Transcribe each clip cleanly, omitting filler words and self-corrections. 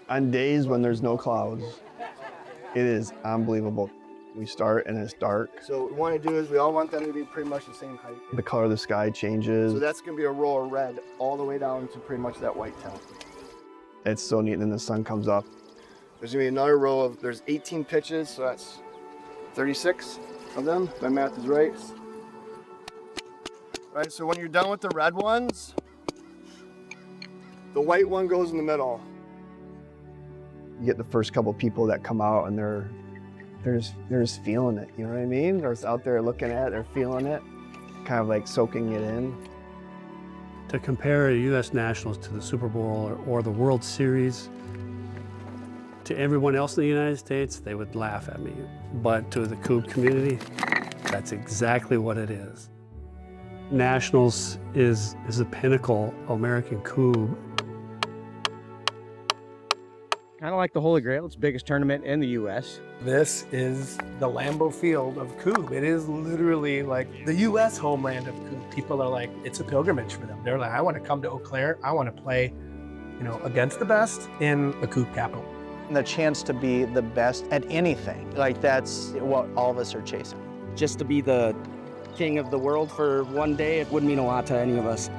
On days when there's no clouds, it is unbelievable. We start and it's dark. So what we want to do is we all want them to be pretty much the same height. The color of the sky changes. So that's going to be a row of red all the way down to pretty much that white tint. It's so neat, and then the sun comes up. There's going to be another row of, there's 18 pitches, so that's 36 of them, if my math is right. All right, so when you're done with the red ones, the white one goes in the middle. You get the first couple people that come out and they're just feeling it, you know what I mean? They're just out there looking at it, they're feeling it, kind of like soaking it in. To compare U.S. Nationals to the Super Bowl or the World Series, to everyone else in the United States, they would laugh at me. But to the Coubb community, that's exactly what it is. Nationals is the pinnacle of American Coubb. Kind of like the Holy Grail, it's the biggest tournament in the U.S. This is the Lambeau Field of Coubb. It is literally like the U.S. homeland of Coubb. People are like, it's a pilgrimage for them. They're like, I want to come to Eau Claire. I want to play, against the best in the Coubb capital. And the chance to be the best at anything, like that's what all of us are chasing. Just to be the king of the world for one day, it would mean a lot to any of us.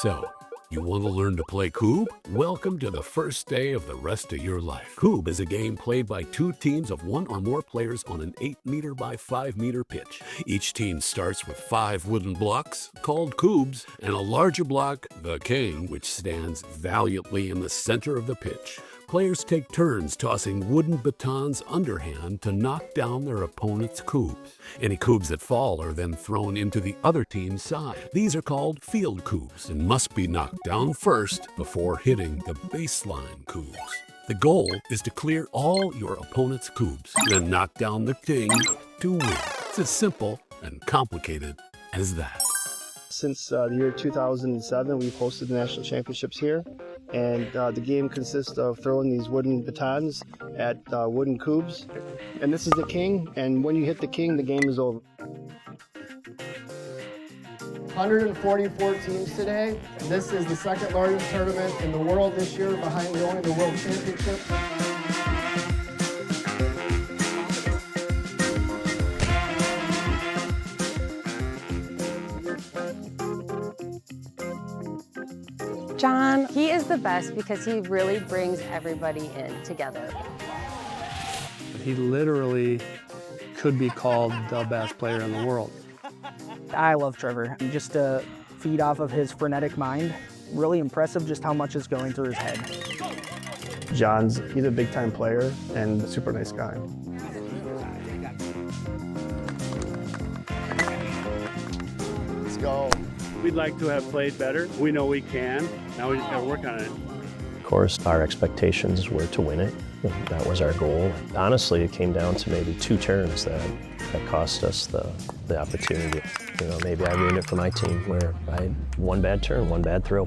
So, you want to learn to play Coubb? Welcome to the first day of the rest of your life. Coubb is a game played by two teams of one or more players on an 8-meter by 5-meter pitch. Each team starts with 5 wooden blocks, called Coubbs, and a larger block, the king, which stands valiantly in the center of the pitch. Players take turns tossing wooden batons underhand to knock down their opponent's Coubbs. Any Coubbs that fall are then thrown into the other team's side. These are called field Coubbs and must be knocked down first before hitting the baseline Coubbs. The goal is to clear all your opponent's Coubbs, then knock down the king to win. It's as simple and complicated as that. Since the year 2007, we've hosted the national championships here. And the game consists of throwing these wooden batons at wooden Coubbs. And this is the king, and when you hit the king, the game is over. 144 teams today. This is the second largest tournament in the world this year, behind only the World Championship. John, he is the best because he really brings everybody in together. He literally could be called the best player in the world. I love Trevor. Just to feed off of his frenetic mind, really impressive just how much is going through his head. He's a big-time player and a super nice guy. Let's go. We'd like to have played better. We know we can. Now we just got to work on it. Of course, our expectations were to win it. That was our goal. Honestly, it came down to maybe 2 turns that cost us the opportunity. Maybe I ruined it for my team where I had one bad turn, one bad throw.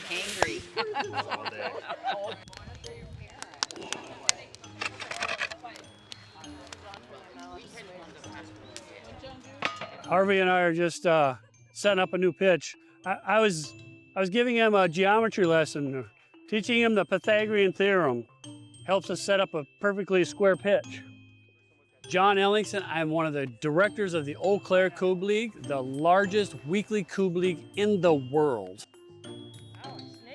Hangry. Harvey and I are just setting up a new pitch. I was giving him a geometry lesson, teaching him the Pythagorean theorem. Helps us set up a perfectly square pitch. John Ellingson, I'm one of the directors of the Eau Claire Cube League, the largest weekly cube league in the world.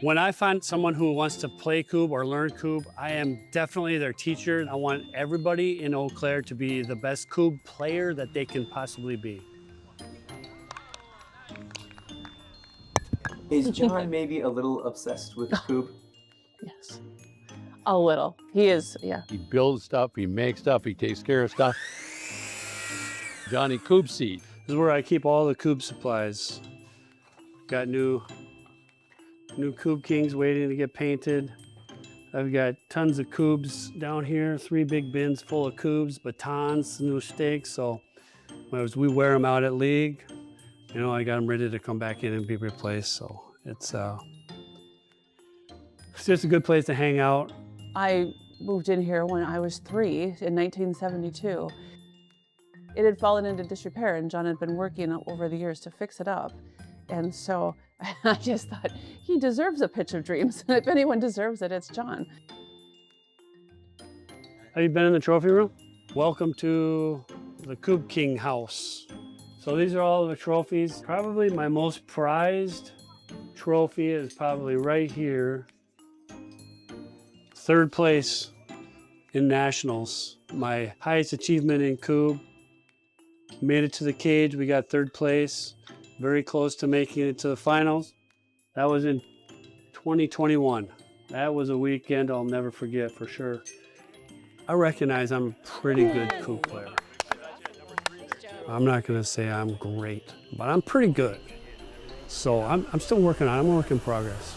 When I find someone who wants to play cube or learn cube, I am definitely their teacher. I want everybody in Eau Claire to be the best cube player that they can possibly be. Is John maybe a little obsessed with cube? Yes. A little. He is, yeah. He builds stuff, he makes stuff, he takes care of stuff. Johnny Cube Seed. This is where I keep all the cube supplies. Got new Cube Kings waiting to get painted. I've got tons of cubes down here, 3 big bins full of cubes, batons, new stakes. So as we wear them out at league, you know, I got them ready to come back in and be replaced. So it's just a good place to hang out. I moved in here when I was 3 in 1972. It had fallen into disrepair and John had been working over the years to fix it up. And so I just thought, he deserves a pitch of dreams. If anyone deserves it, it's John. Have you been in the trophy room? Welcome to the Cube King house. So these are all the trophies. Probably my most prized trophy is probably right here. 3rd place in nationals. My highest achievement in Cube. Made it to the cage, we got 3rd place. Very close to making it to the finals. That was in 2021. That was a weekend I'll never forget for sure. I recognize I'm a pretty good Cube player. I'm not gonna say I'm great, but I'm pretty good. So I'm still working on it. I'm a work in progress.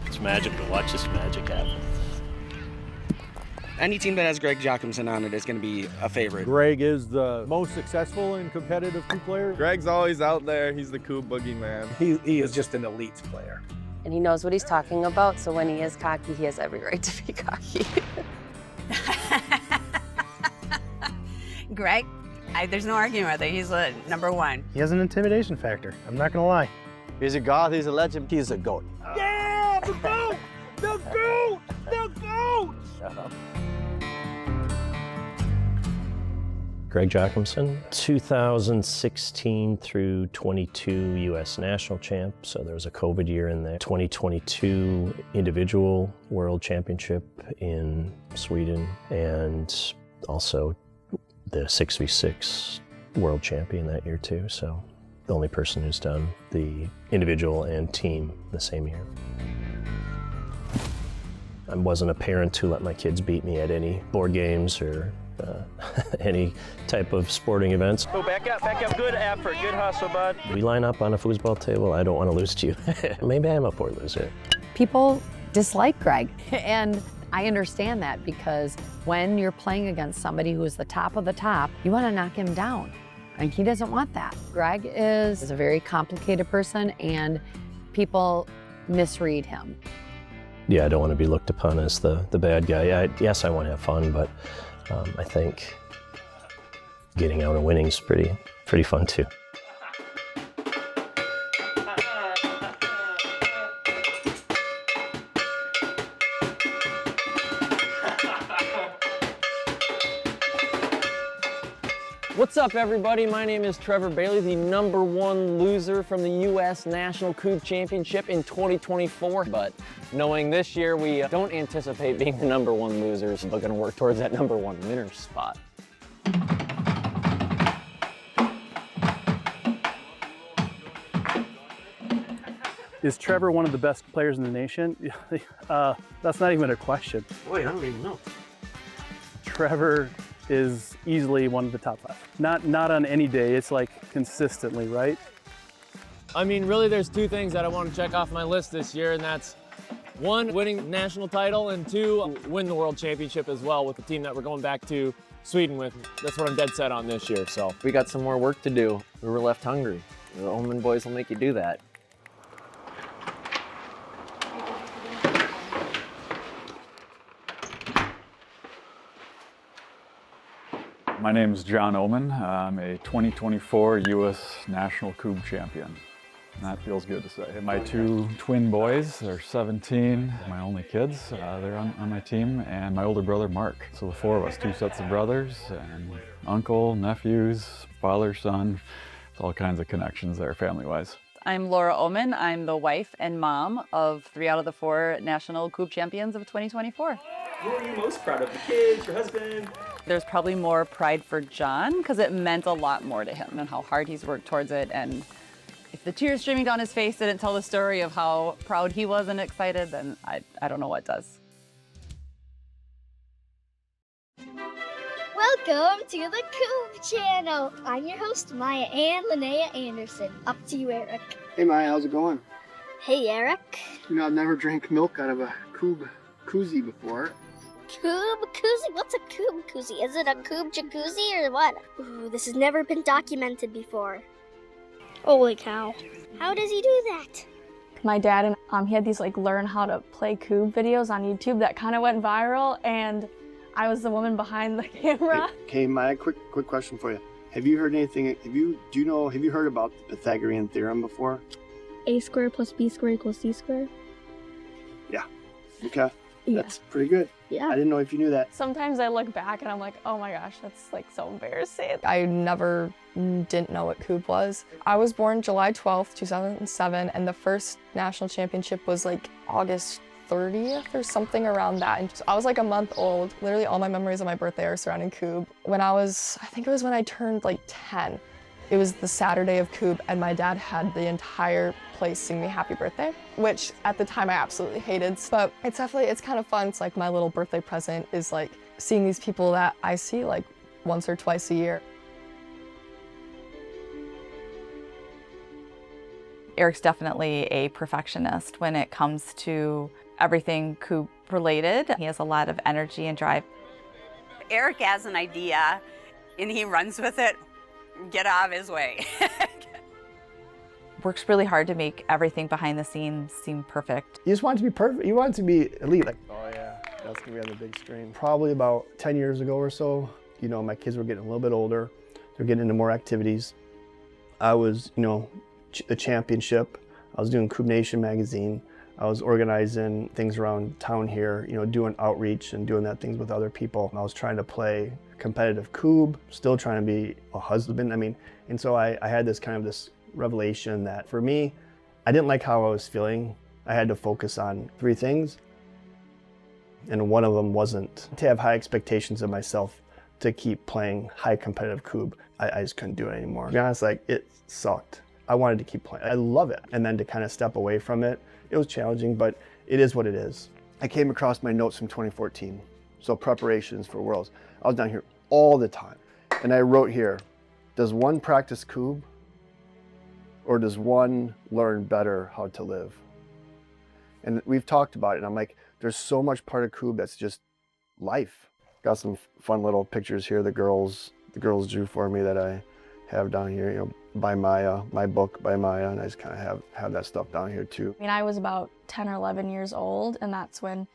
It's magic to watch this magic happen. Any team that has Greg Jacobson on it is going to be a favorite. Greg is the most successful and competitive cube player. Greg's always out there. He's the cube boogeyman. He is just an elite player. And he knows what he's talking about, so when he is cocky, he has every right to be cocky. Greg, there's no arguing with it. He's a #1. He has an intimidation factor. I'm not gonna lie. He's a god, he's a legend, he's a GOAT. Yeah, the GOAT! The GOAT! The GOAT! Greg Jacobson, 2016 through 22 U.S. national champ. So there was a COVID year in there. 2022 individual world championship in Sweden, and also the 6v6 world champion that year too. So the only person who's done the individual and team the same year. I wasn't a parent who let my kids beat me at any board games or any type of sporting events. Go back up, good effort, good hustle, bud. We line up on a foosball table, I don't want to lose to you. Maybe I'm a poor loser. People dislike Greg, and I understand that because when you're playing against somebody who is the top of the top, you want to knock him down, and he doesn't want that. Greg is a very complicated person, and people misread him. Yeah, I don't want to be looked upon as the bad guy. Yes, I want to have fun, but I think getting out and winning is pretty fun too. What's up, everybody? My name is Trevor Bailey, the #1 loser from the U.S. National Cube Championship in 2024. But knowing this year we don't anticipate being the #1 losers, but going to work towards that #1 winner spot. Is Trevor one of the best players in the nation? That's not even a question. Wait, I don't even know. Trevor is easily one of the top 5. Not on any day, it's like consistently, right? I mean, really, there's 2 things that I want to check off my list this year, and that's 1, winning national title, and 2, win the world championship as well with the team that we're going back to Sweden with. That's what I'm dead set on this year. So We got some more work to do. We were left hungry. The Omen boys will make you do that. My name is John Oman. I'm a 2024 U.S. National Coob Champion. That feels good to say. My 2 twin boys, they're 17, my only kids, they're on my team, and my older brother, Mark. So the 4 of us, 2 sets of brothers, and uncle, nephews, father, son, all kinds of connections there family-wise. I'm Laura Oman. I'm the wife and mom of 3 out of the 4 national Coob champions of 2024. Who are you most proud of? The kids, your husband? There's probably more pride for John because it meant a lot more to him and how hard he's worked towards it. And if the tears streaming down his face didn't tell the story of how proud he was and excited, then I don't know what does. Welcome to the Coob channel. I'm your host, Maya Ann Linnea Anderson. Up to you, Eric. Hey Maya, how's it going? Hey, Eric. You know, I've never drank milk out of a Coob koozie before. Coob koozie? What's a Coob koozie? Is it a Coob jacuzzi or what? Ooh, this has never been documented before. Holy cow. How does he do that? My dad and he had these like learn how to play Coob videos on YouTube that kind of went viral, and I was the woman behind the camera. Hey Maya, quick question for you. Have you heard anything, have you heard about the Pythagorean theorem before? A squared plus B squared equals C squared? Yeah. Okay. Yeah. That's pretty good. Yeah. I didn't know if you knew that. Sometimes I look back and I'm like, oh my gosh, that's like so embarrassing. I never didn't know what Coob was. I was born July 12th, 2007, and the first national championship was like August 30th or something around that. And I was like a month old. Literally all my memories of my birthday are surrounding Coob. I think it was when I turned like 10. It was the Saturday of Coob, and my dad had the entire place sing me happy birthday, which at the time I absolutely hated. But it's kind of fun. It's like my little birthday present is like seeing these people that I see like once or twice a year. Eric's definitely a perfectionist when it comes to everything Coob related. He has a lot of energy and drive. Eric has an idea and he runs with it. Get out of his way. Works really hard to make everything behind the scenes seem perfect. You just want it to be perfect. You want it to be elite. Like, oh yeah, that's gonna be on the big screen. Probably about 10 years ago or so, you know, my kids were getting a little bit older. They're getting into more activities. I was, you know, the championship. I was doing Coob Nation magazine. I was organizing things around town here, you know, doing outreach and doing that things with other people. I was trying to play competitive Coob, still trying to be a husband. I mean, and so I had this kind of this revelation that for me, I didn't like how I was feeling. I had to focus on 3 things. And one of them wasn't to have high expectations of myself to keep playing high competitive Coob. I just couldn't do it anymore. To be honest, like it sucked. I wanted to keep playing. I love it. And then to kind of step away from it, it was challenging, but it is what it is. I came across my notes from 2014. So preparations for Worlds. I was down here all the time. And I wrote here, does one practice Coob or does one learn better how to live? And we've talked about it and I'm like, there's so much part of Coob that's just life. Got some fun little pictures here the girls drew for me that I have down here, you know, by Maya, my book by Maya, and I just kind of have that stuff down here too. I mean, I was about 10 or 11 years old, and that's when,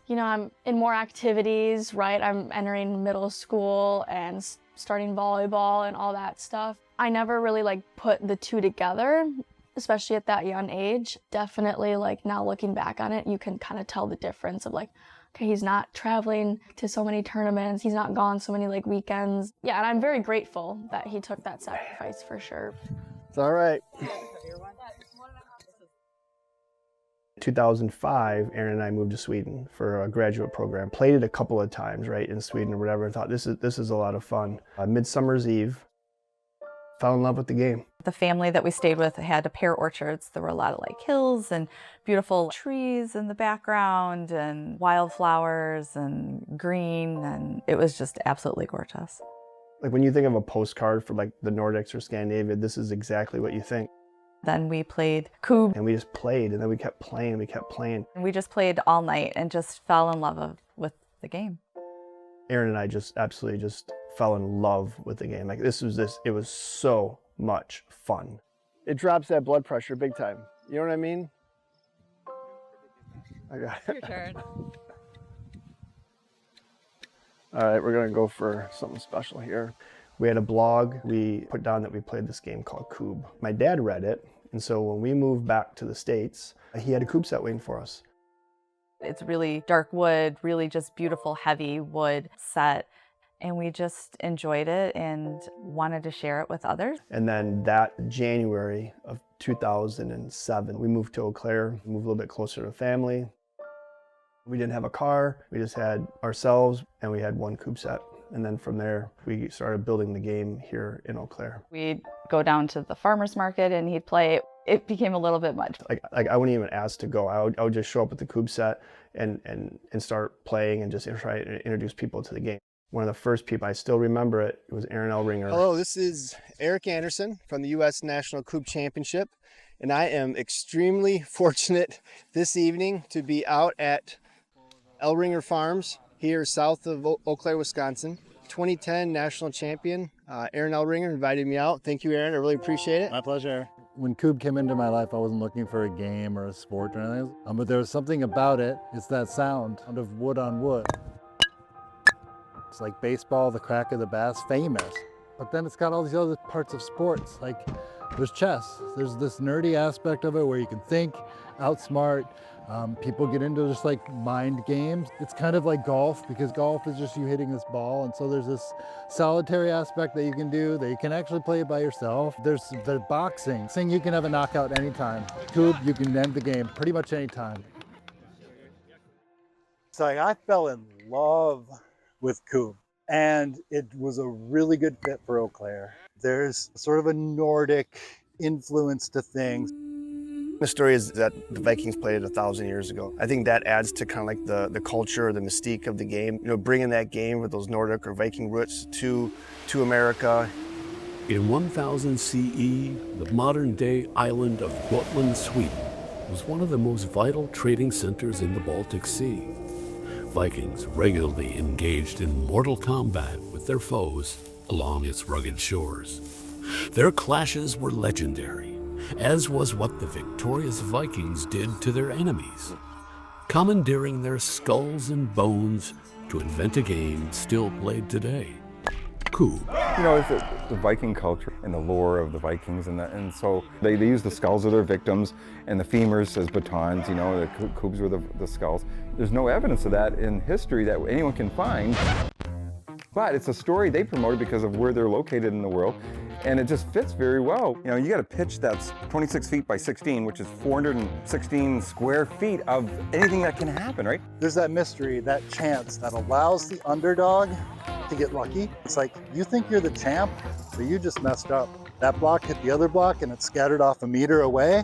you know, I'm in more activities, right? I'm entering middle school and starting volleyball and all that stuff. I never really like put the 2 together, especially at that young age. Definitely like now looking back on it, you can kind of tell the difference of like, okay, he's not traveling to so many tournaments. He's not gone so many like weekends. Yeah, and I'm very grateful that he took that sacrifice for sure. It's all right. 2005, Aaron and I moved to Sweden for a graduate program. Played it a couple of times, right, in Sweden or whatever. I thought this is a lot of fun. Midsummer's Eve, fell in love with the game. The family that we stayed with had pear orchards. There were a lot of like hills and beautiful trees in the background and wildflowers and green, and it was just absolutely gorgeous. Like when you think of a postcard for like the Nordics or Scandinavia, this is exactly what you think. Then we played Kub. And we just played, and then we kept playing, And we just played all night and just fell in love with the game. Aaron and I just absolutely just fell in love with the game. Like it was so much fun. It drops that blood pressure big time. You know what I mean? I got it. Your turn. All right, we're gonna go for something special here. We had a blog, we put down that we played this game called Kub. My dad read it, and so when we moved back to the States, he had a Kub set waiting for us. It's really dark wood, really just beautiful, heavy wood set. And we just enjoyed it and wanted to share it with others. And then that January of 2007, we moved to Eau Claire, moved a little bit closer to family. We didn't have a car, we just had ourselves, and we had one Kub set. And then from there, we started building the game here in Eau Claire. We'd go down to the farmer's market and he'd play. It became a little bit much. Like I wouldn't even ask to go. I would just show up with the Kub set and start playing and just try to introduce people to the game. One of the first people, I still remember it, was Aaron Elringer. Hello, this is Eric Anderson from the U.S. National Kub Championship, and I am extremely fortunate this evening to be out at Elringer Farms here south of Eau Claire, Wisconsin. 2010 national champion, Aaron Elringer invited me out. Thank you, Aaron, I really appreciate it. My pleasure. When Kub came into my life, I wasn't looking for a game or a sport or anything, but there was something about it. It's that sound of wood on wood. It's like baseball, the crack of the bats, famous. But then it's got all these other parts of sports. Like there's chess. There's this nerdy aspect of it where you can think, outsmart. People get into just like mind games. It's kind of like golf, because golf is just you hitting this ball. And so there's this solitary aspect that you can do that you can actually play by yourself. There's the boxing. You can have a knockout anytime. Kub, you can end the game pretty much anytime. So I fell in love with Kub, and it was a really good fit for Eau Claire. There's sort of a Nordic influence to things. The story is that the Vikings played it 1,000 years ago. I think that adds to kind of like the culture or the mystique of the game. You know, bringing that game with those Nordic or Viking roots to America. In 1000 CE, the modern-day island of Gotland, Sweden, was one of the most vital trading centers in the Baltic Sea. Vikings regularly engaged in mortal combat with their foes along its rugged shores. Their clashes were legendary, as was what the victorious Vikings did to their enemies, commandeering their skulls and bones to invent a game still played today, Kub. You know, it's the Viking culture and the lore of the Vikings, and so they use the skulls of their victims and the femurs as batons, you know, the Kubs were the skulls. There's no evidence of that in history that anyone can find, but it's a story they promoted because of where they're located in the world, and it just fits very well. You know, you got a pitch that's 26 feet by 16, which is 416 square feet of anything that can happen, right? There's that mystery, that chance that allows the underdog to get lucky. It's like, you think you're the champ, but you just messed up. That block hit the other block and it scattered off a meter away.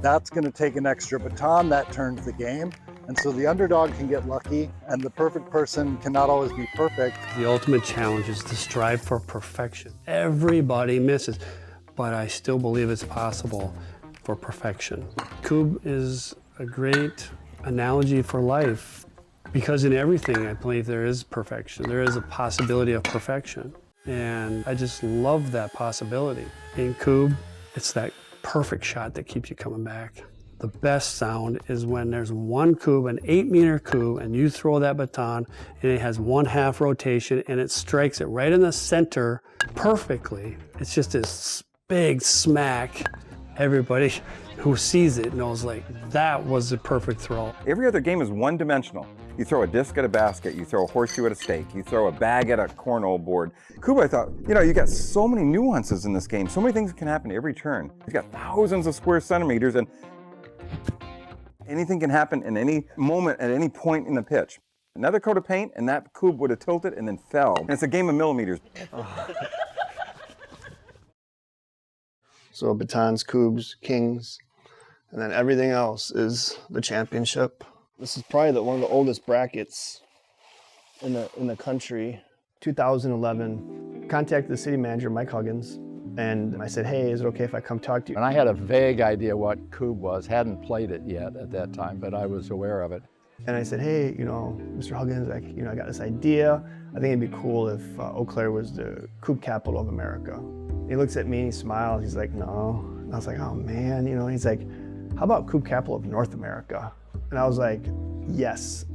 That's gonna take an extra baton, that turns the game. And so the underdog can get lucky, and the perfect person cannot always be perfect. The ultimate challenge is to strive for perfection. Everybody misses, but I still believe it's possible for perfection. Kub is a great analogy for life, because in everything I believe there is perfection. There is a possibility of perfection. And I just love that possibility. In Kub, it's that perfect shot that keeps you coming back. The best sound is when there's one Kub, an 8-meter Kub, and you throw that baton and it has 1/2 rotation and it strikes it right in the center perfectly. It's just this big smack. Everybody who sees it knows, like, that was the perfect throw. Every other game is one-dimensional. You throw a disc at a basket, you throw a horseshoe at a stake, you throw a bag at a cornhole board. Kub, I thought, you know, you got so many nuances in this game, so many things can happen every turn. You've got thousands of square centimeters, and anything can happen in any moment at any point in the pitch. Another coat of paint and that Kub would have tilted and then fell. And it's a game of millimeters. So batons, cubes, kings, and then everything else is the championship. This is probably one of the oldest brackets in the country. 2011, contacted the city manager, Mike Huggins, and I said, hey, is it okay if I come talk to you? And I had a vague idea what Koob was, hadn't played it yet at that time, but I was aware of it. And I said, hey, Mr. Huggins, I got this idea. I think it'd be cool if Eau Claire was the Koob capital of America. He looks at me and he smiles. He's like, no. And I was like, oh man, he's like, how about Koob capital of North America? And I was like, yes.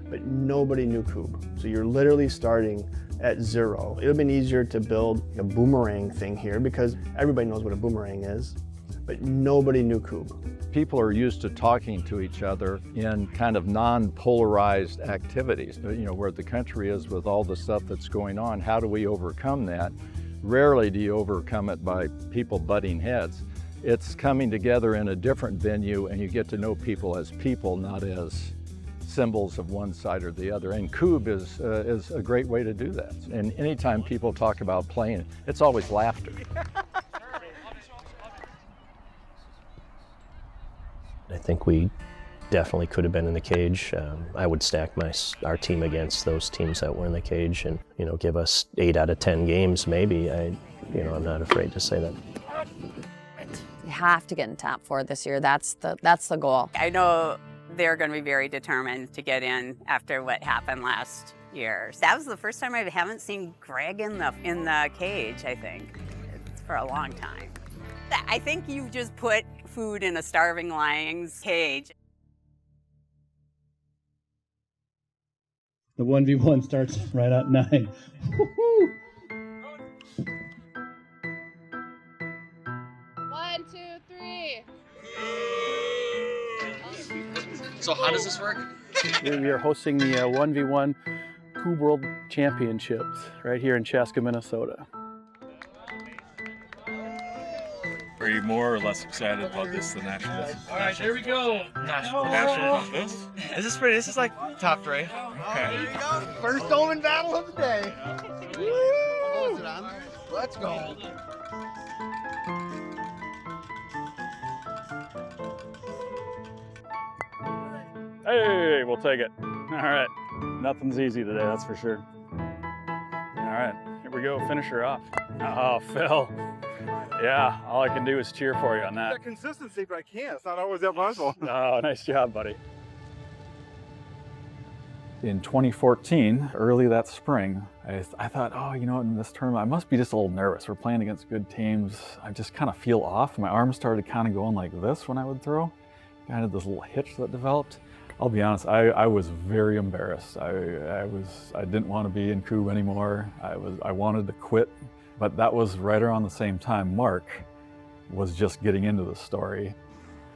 But nobody knew Koob. So you're literally starting at zero. It would have been easier to build a boomerang thing here because everybody knows what a boomerang is, but nobody knew Koob. People are used to talking to each other in kind of non-polarized activities. Where the country is with all the stuff that's going on, how do we overcome that? Rarely do you overcome it by people butting heads. It's coming together in a different venue and you get to know people as people, not as symbols of one side or the other. And Koob is a great way to do that. And anytime people talk about playing, it's always laughter. I think we definitely could have been in the cage. I would stack our team against those teams that were in the cage and, give us 8 out of 10 games maybe. I'm not afraid to say that. You have to get in top 4 this year. That's the goal. I know they're going to be very determined to get in after what happened last year. That was the first time I haven't seen Greg in the cage, I think. It's for a long time. I think you've just put food in a starving lion's cage. The 1v1 starts right at 9. Woo-hoo! 1, 2, 3. So how does this work? We are hosting the 1v1 Koob World Championships right here in Chaska, Minnesota. Are you more or less excited about this than national? All right, here we go. National. This? This is like top 3. Okay. First Omen battle of the day. Woo! Let's go. Hey, we'll take it. All right. Nothing's easy today, that's for sure. All right, here we go, finish her off. Oh, Phil. Yeah, all I can do is cheer for you on that. That consistency, but I can't. It's not always that possible. Oh, nice job, buddy. In 2014, early that spring, I thought, oh, in this tournament, I must be just a little nervous. We're playing against good teams. I just kind of feel off. My arms started kind of going like this when I would throw. I had this little hitch that developed. I'll be honest, I was very embarrassed. I didn't want to be in Koob anymore. I wanted to quit, but that was right around the same time Mark was just getting into the story.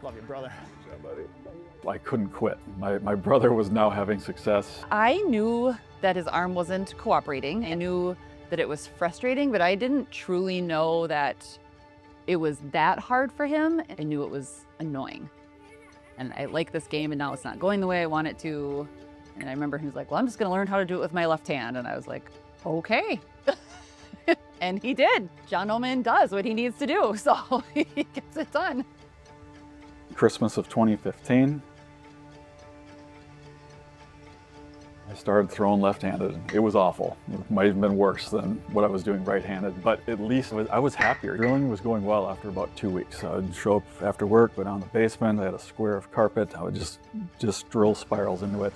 Love you, brother. Yeah, buddy. I couldn't quit. My brother was now having success. I knew that his arm wasn't cooperating. I knew that it was frustrating, but I didn't truly know that it was that hard for him. I knew it was annoying. And I like this game and now it's not going the way I want it to. And I remember he was like, well, I'm just gonna learn how to do it with my left hand. And I was like, okay. And he did. John Oman does what he needs to do, so he gets it done. Christmas of 2015, I started throwing left-handed. It was awful. It might have been worse than what I was doing right-handed, but at least I was happier. Drilling was going well after about 2 weeks. I would show up after work, go down the basement, I had a square of carpet, I would just drill spirals into it.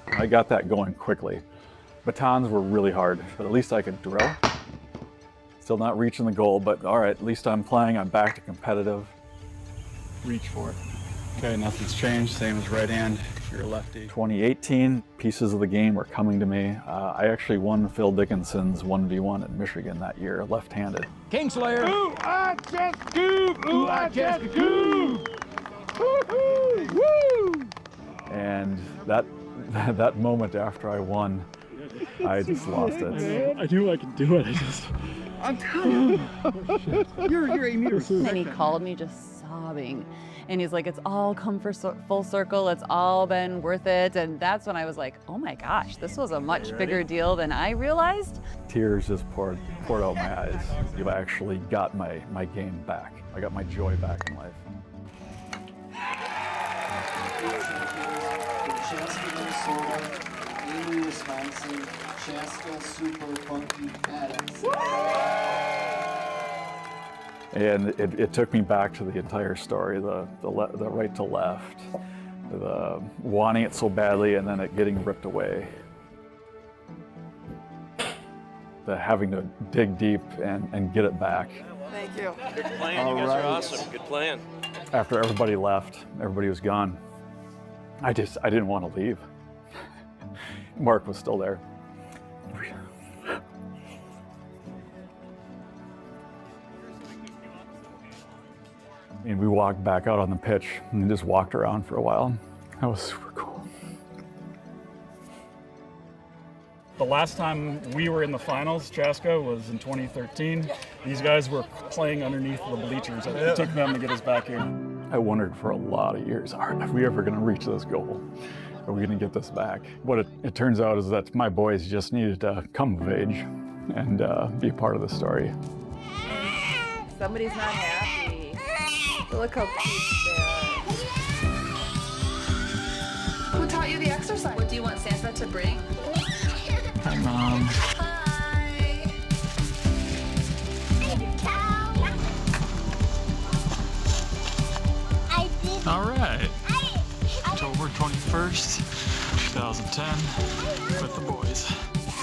I got that going quickly. Batons were really hard, but at least I could drill. Still not reaching the goal, but all right, at least I'm playing, I'm back to competitive. Reach for it. Okay, nothing's changed, same as right hand, if you're a lefty. 2018, pieces of the game were coming to me. I actually won Phil Dickinson's 1v1 at Michigan that year, left-handed. Kingslayer. Ooh, I just Koob. Ooh, I just Koob. Woo-hoo, woo. And that moment after I won, I just lost it. I knew I could do it, I'm telling you. You're 8 meters. And he called me just sobbing. And he's like, it's all come full circle. It's all been worth it. And that's when I was like, oh my gosh, this was a much bigger deal than I realized. Tears just poured out my eyes. I actually got my game back. I got my joy back in life. Chaska, Minnesota, Amy, Wisconsin, Chaska, super funky badass. And it took me back to the entire story, the right to left, the wanting it so badly and then it getting ripped away. The having to dig deep and get it back. Thank you. Good plan. You guys are awesome. Good plan. After everybody left, everybody was gone, I didn't want to leave. Mark was still there. I mean, we walked back out on the pitch and just walked around for a while. That was super cool. The last time we were in the finals, Chaska, was in 2013. These guys were playing underneath the bleachers. It took them to get us back here. I wondered for a lot of years, are we ever going to reach this goal? Are we going to get this back? What it turns out is that my boys just needed to come of age and be a part of the story. Somebody's not happy. Look how cute they are. Who taught you the exercise? What do you want Santa to bring? Hi, Mom. Hi. All right. October 21st, 2010, with the boys.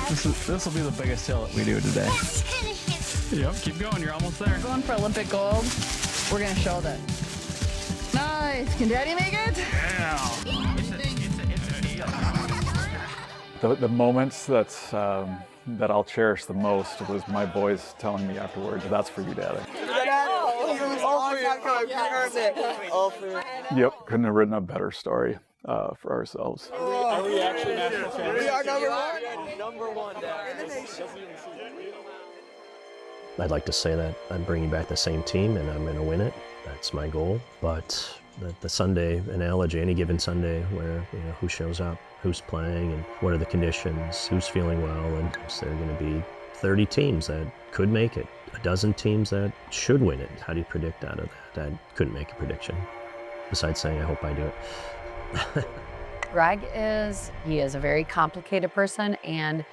This will be the biggest hill that we do today. Yep, keep going. You're almost there. Going for Olympic gold. We're gonna show that. Nice. Can Daddy make it? Yeah. The moments that I'll cherish the most was my boys telling me afterwards, "That's for you, Daddy." Yep, couldn't have written a better story for ourselves. Are we actually national champions? We are number one, Dad. I'd like to say that I'm bringing back the same team and I'm going to win it. That's my goal. But the Sunday analogy, any given Sunday where, who shows up, who's playing, and what are the conditions, who's feeling well, and so there are going to be 30 teams that could make it, a dozen teams that should win it. How do you predict out of that? I couldn't make a prediction, besides saying I hope I do it. Greg he is a very complicated person, and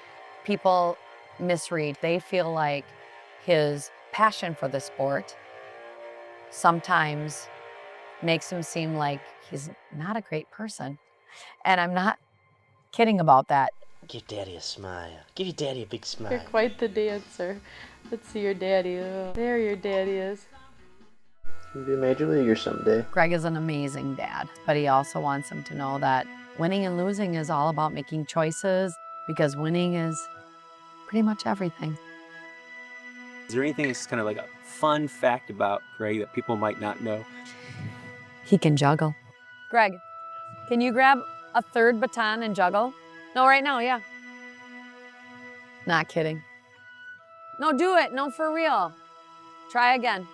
people misread. They feel like his passion for the sport sometimes makes him seem like he's not a great person. And I'm not kidding about that. Give Daddy a smile. Give your daddy a big smile. You're quite the dancer. Let's see your daddy. Oh, there your daddy is. You'll be a major leaguer someday. Greg is an amazing dad, but he also wants him to know that winning and losing is all about making choices, because winning is pretty much everything. Is there anything that's kind of like a fun fact about Greg that people might not know? He can juggle. Greg, can you grab a third baton and juggle? No, right now, yeah. Not kidding. No, do it. No, for real. Try again.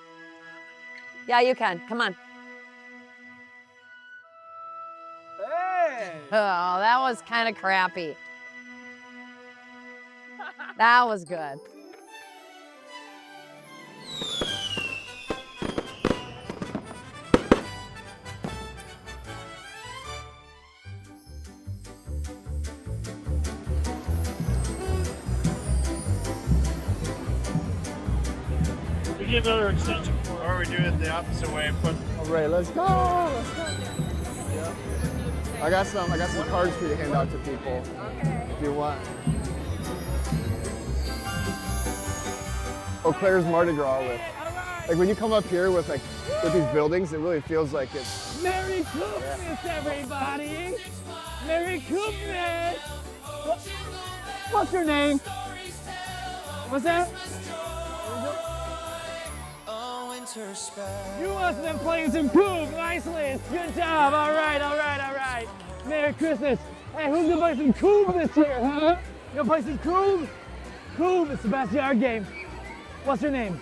Yeah, you can. Come on. Hey! Oh, that was kind of crappy. That was good. We need another extension cord. Or we do it the opposite way. All right, let's go. Let's go. Yeah. I got some cards for you to hand out to people. Okay. If you want. Eau Claire's Mardi Gras with. Like when you come up here with these buildings, it really feels like it's. Merry Christmas, everybody! Merry Christmas! What's your name? What's that? You must have been playing some Coob nicely. Good job. All right, all right, all right. Merry Christmas. Hey, who's gonna play some Coob this year, huh? You gonna play some Coob? Coob, it's the backyard game. What's your name?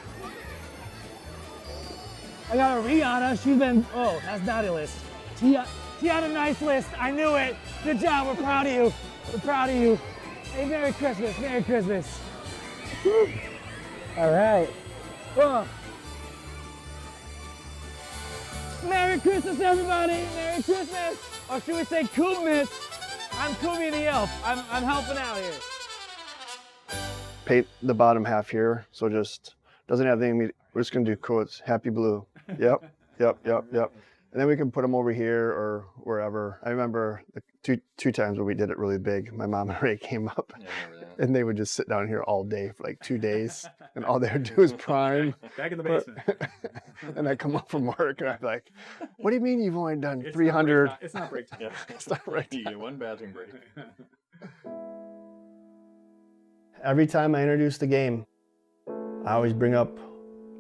I got a Rihanna. She's been, oh, that's naughty list. Tiana, nice list. I knew it. Good job. We're proud of you. We're proud of you. Hey, Merry Christmas. Merry Christmas. Woo. All right. Merry Christmas, everybody. Merry Christmas. Or should we say Koobmas? I'm Kooby the elf. I'm helping out here. Paint the bottom half here, so just doesn't have anything. We're just gonna do quotes. Happy blue. Yep, yep, yep, yep. And then we can put them over here or wherever. I remember the two times where we did it really big. My mom and Ray came up, and they would just sit down here all day for like 2 days, and all they would do is prime. Back in the basement. And I come up from work, and I'm like, "What do you mean you've only done 300?" It's not break time. It's not break time. You get one bathroom break. Every time I introduce the game, I always bring up,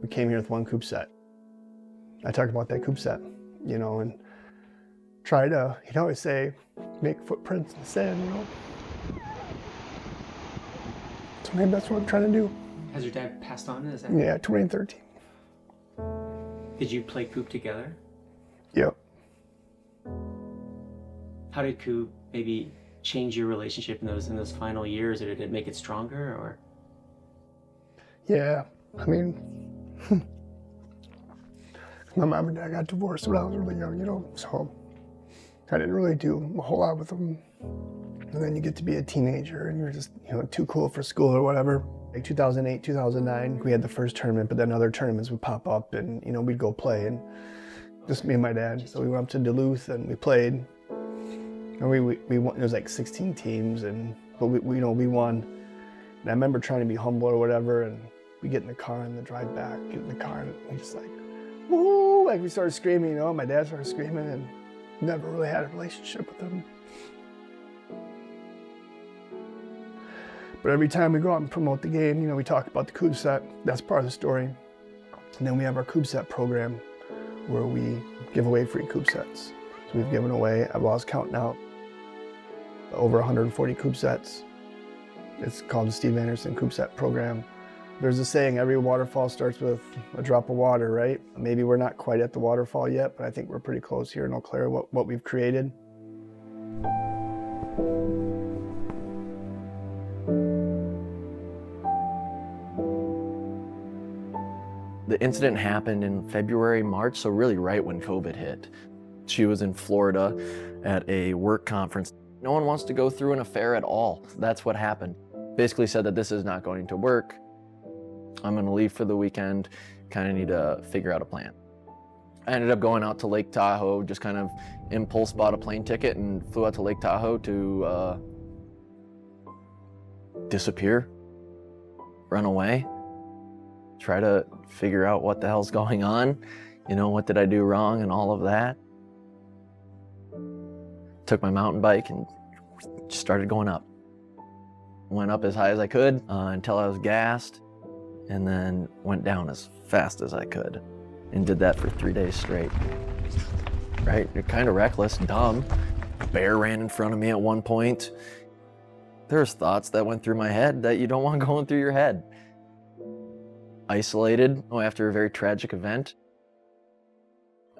we came here with one coop set. I talk about that coop set, you know, and try to, he'd always say, make footprints in the sand, you know. So maybe that's what I'm trying to do. Has your dad passed on? Is that? Yeah, 2013. Did you play Coop together? Yep. How did Coop maybe change your relationship in those final years, or did it make it stronger, or? Yeah, I mean, my mom and dad got divorced when I was really young, you know, so I didn't really do a whole lot with them. And then you get to be a teenager and you're just, you know, too cool for school or whatever. Like 2008, 2009, we had the first tournament, but then other tournaments would pop up and, you know, we'd go play, and just me and my dad. So we went up to Duluth and we played. And we won, it was like 16 teams, but we you know, we won. And I remember trying to be humble or whatever, and we get in the car and the drive back, get in the car, and we just like, woo, like we started screaming, you know, my dad started screaming, and never really had a relationship with him. But every time we go out and promote the game, you know, we talk about the Coop set. That's part of the story. And then we have our Coop set program where we give away free Coop sets. So we've given away, I've lost count now, over 140 Coop sets. It's called the Steve Anderson Coop Set Program. There's a saying, every waterfall starts with a drop of water, right? Maybe we're not quite at the waterfall yet, but I think we're pretty close here in Eau Claire, what we've created. The incident happened in February, March, so really right when COVID hit. She was in Florida at a work conference. No one wants to go through an affair at all. That's what happened. Basically said that this is not going to work. I'm gonna leave for the weekend, kind of need to figure out a plan. I ended up going out to Lake Tahoe, just kind of impulse bought a plane ticket and flew out to Lake Tahoe to disappear, run away, try to figure out what the hell's going on, you know, what did I do wrong and all of that. Took my mountain bike and just started going up. Went up as high as I could until I was gassed, and then went down as fast as I could, and did that for 3 days straight. Right? You're kind of reckless, dumb. A bear ran in front of me at one point. There's thoughts that went through my head that you don't want going through your head. Isolated after a very tragic event.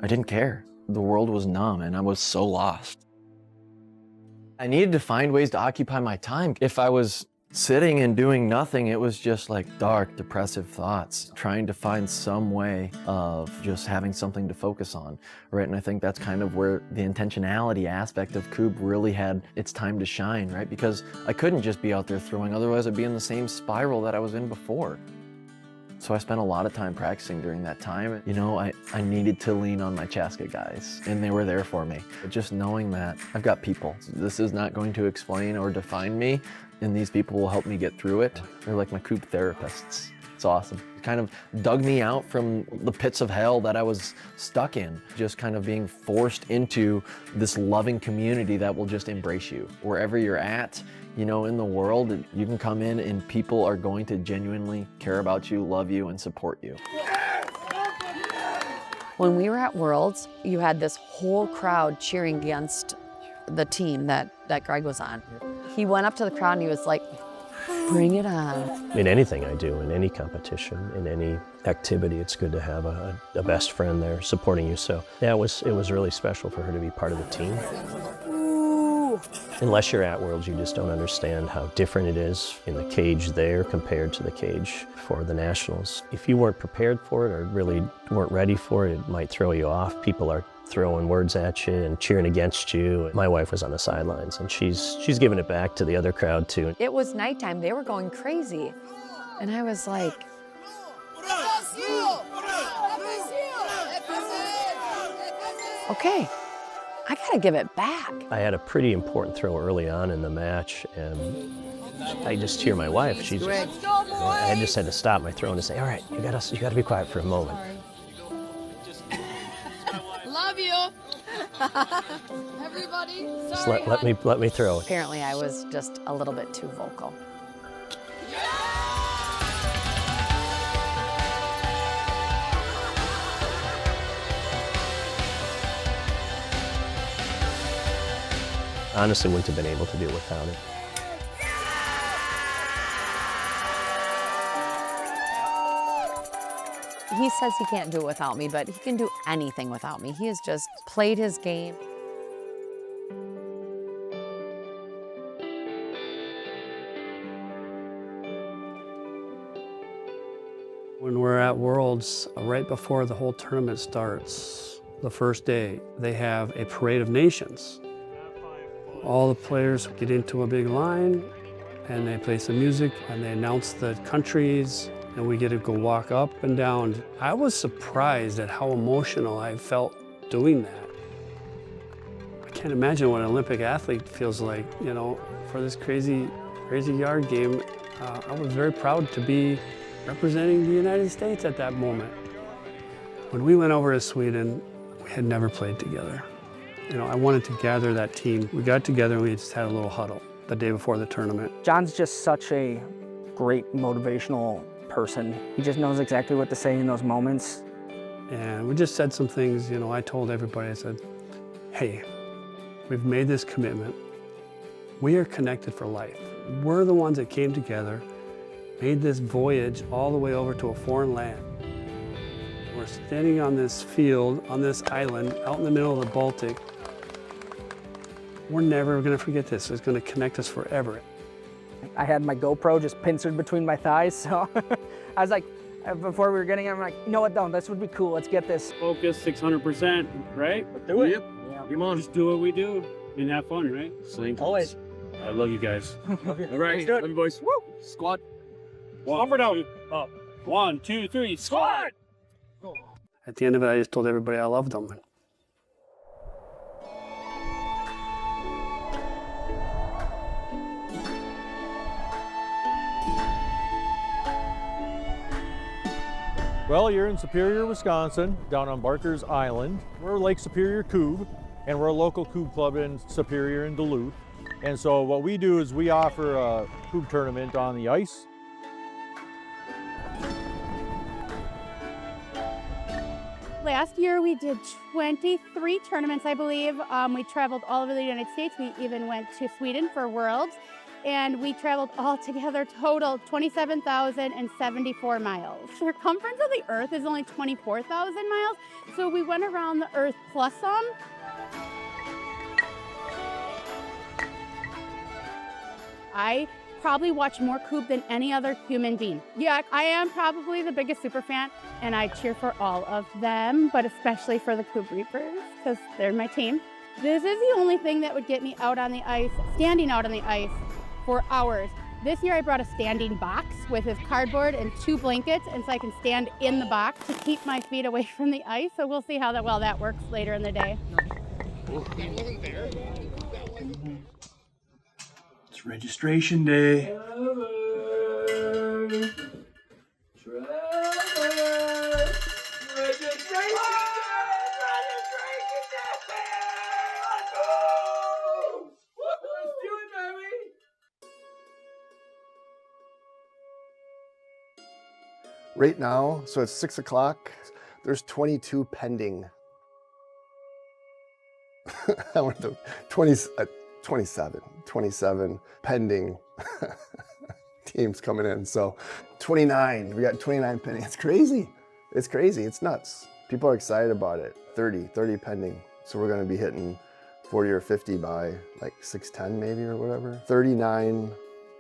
I didn't care. The world was numb and I was so lost. I needed to find ways to occupy my time. If I was sitting and doing nothing, it was just like dark, depressive thoughts, trying to find some way of just having something to focus on, right? And I think that's kind of where the intentionality aspect of Coop really had its time to shine, right? Because I couldn't just be out there throwing, otherwise I'd be in the same spiral that I was in before. So I spent a lot of time practicing during that time. You know, I needed to lean on my Chaska guys, and they were there for me. But just knowing that I've got people. This is not going to explain or define me, and these people will help me get through it. They're like my Coop therapists. It's awesome. It kind of dug me out from the pits of hell that I was stuck in. Just kind of being forced into this loving community that will just embrace you. Wherever you're at, you know, in the world, you can come in and people are going to genuinely care about you, love you, and support you. When we were at Worlds, you had this whole crowd cheering against the team that Greg was on. He went up to the crowd and he was like, Bring it on. In anything I do, in any competition, in any activity, it's good to have a best friend there supporting you. So yeah, it was really special for her to be part of the team. Ooh. Unless you're at Worlds, you just don't understand how different it is in the cage there compared to the cage for the Nationals. If you weren't prepared for it or really weren't ready for it, it might throw you off. People are throwing words at you and cheering against you. My wife was on the sidelines, and she's giving it back to the other crowd too. It was nighttime. They were going crazy. And I was like, okay, I gotta give it back. I had a pretty important throw early on in the match, and I just hear my wife. I just had to stop my throw and say, "All right, you gotta be quiet for a moment." Love you, everybody. Just Sorry, let me throw. Apparently I was just a little bit too vocal. Honestly, wouldn't have been able to do it without it. He says he can't do it without me, but he can do anything without me. He has just played his game. When we're at Worlds, right before the whole tournament starts, the first day, they have a parade of nations. All the players get into a big line, and they play some music, and they announce the countries, and we get to go walk up and down. I was surprised at how emotional I felt doing that. I can't imagine what an Olympic athlete feels like, you know, for this crazy yard game. I was very proud to be representing the United States at that moment. When we went over to Sweden, we had never played together. You know, I wanted to gather that team. We got together and we just had a little huddle the day before the tournament. John's just such a great motivational person. He just knows exactly what to say in those moments. And we just said some things, you know, I told everybody, I said, hey, we've made this commitment. We are connected for life. We're the ones that came together, made this voyage all the way over to a foreign land. We're standing on this field, on this island, out in the middle of the Baltic. We're never gonna forget this. It's gonna connect us forever. I had my GoPro just pincered between my thighs, so I was like, before we were getting it, I'm like, you know what, though, this would be cool, let's get this. Focus 600%, right? Let's do it. Yep. Yeah. Come on. Just do what we do and have fun, right? Sling. Always. I love you guys. Love you. All right, love you boys. Woo! Squat. Up or down? Up. 1, 2, 3, squat! At the end of it, I just told everybody I loved them. Well, you're in Superior, Wisconsin, down on Barker's Island. We're Lake Superior Kub, and we're a local Kub club in Superior and Duluth. And so what we do is we offer a Kub tournament on the ice. Last year we did 23 tournaments, I believe. We traveled all over the United States. We even went to Sweden for Worlds. And we traveled all together, total 27,074 miles. The circumference of the Earth is only 24,000 miles, so we went around the Earth plus some. I probably watch more Kub than any other human being. Yeah, I am probably the biggest super fan, and I cheer for all of them, but especially for the Kub Reapers, because they're my team. This is the only thing that would get me out on the ice, standing out on the ice for hours. This year I brought a standing box with his cardboard and 2 blankets, and so I can stand in the box to keep my feet away from the ice. So we'll see how well that works later in the day. It's registration day. Right now, so it's 6 o'clock, there's 22 pending. I went to 27 pending. teams coming in. So 29, we got 29 pending. It's crazy. It's crazy. It's nuts. People are excited about it. 30 pending. So we're going to be hitting 40 or 50 by like 6:10 maybe or whatever. 39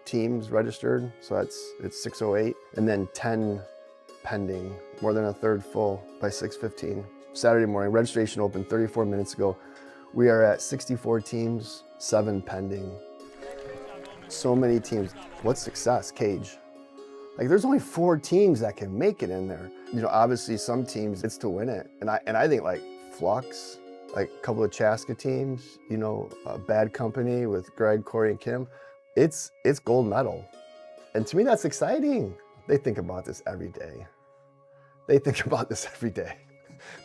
teams registered. So it's 6:08, and then 10 pending, more than a third full by 6:15. Saturday morning, registration opened 34 minutes ago. We are at 64 teams, 7 pending. So many teams. What's success? Cage. Like there's only 4 teams that can make it in there. You know, obviously some teams it's to win it. And I think like Flux, like a couple of Chaska teams, you know, Bad Company with Greg, Corey, and Kim, it's gold medal. And to me that's exciting. They think about this every day. They think about this every day.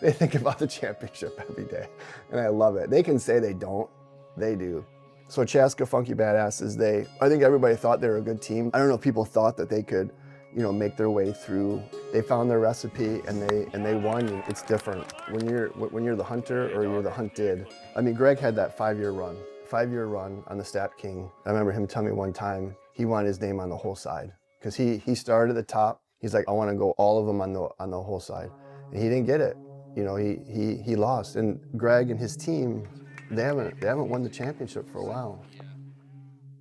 They think about the championship every day. And I love it. They can say they don't, they do. So Chaska Funky Badasses, I think everybody thought they were a good team. I don't know if people thought that they could, you know, make their way through. They found their recipe and they won. It's different when you're the hunter or you're the hunted. I mean, Greg had that 5-year run on the Stat King. I remember him telling me one time he wanted his name on the whole side because he started at the top. He's like, I want to go all of them on the whole side, and he didn't get it. You know, he lost. And Greg and his team, they haven't won the championship for a while.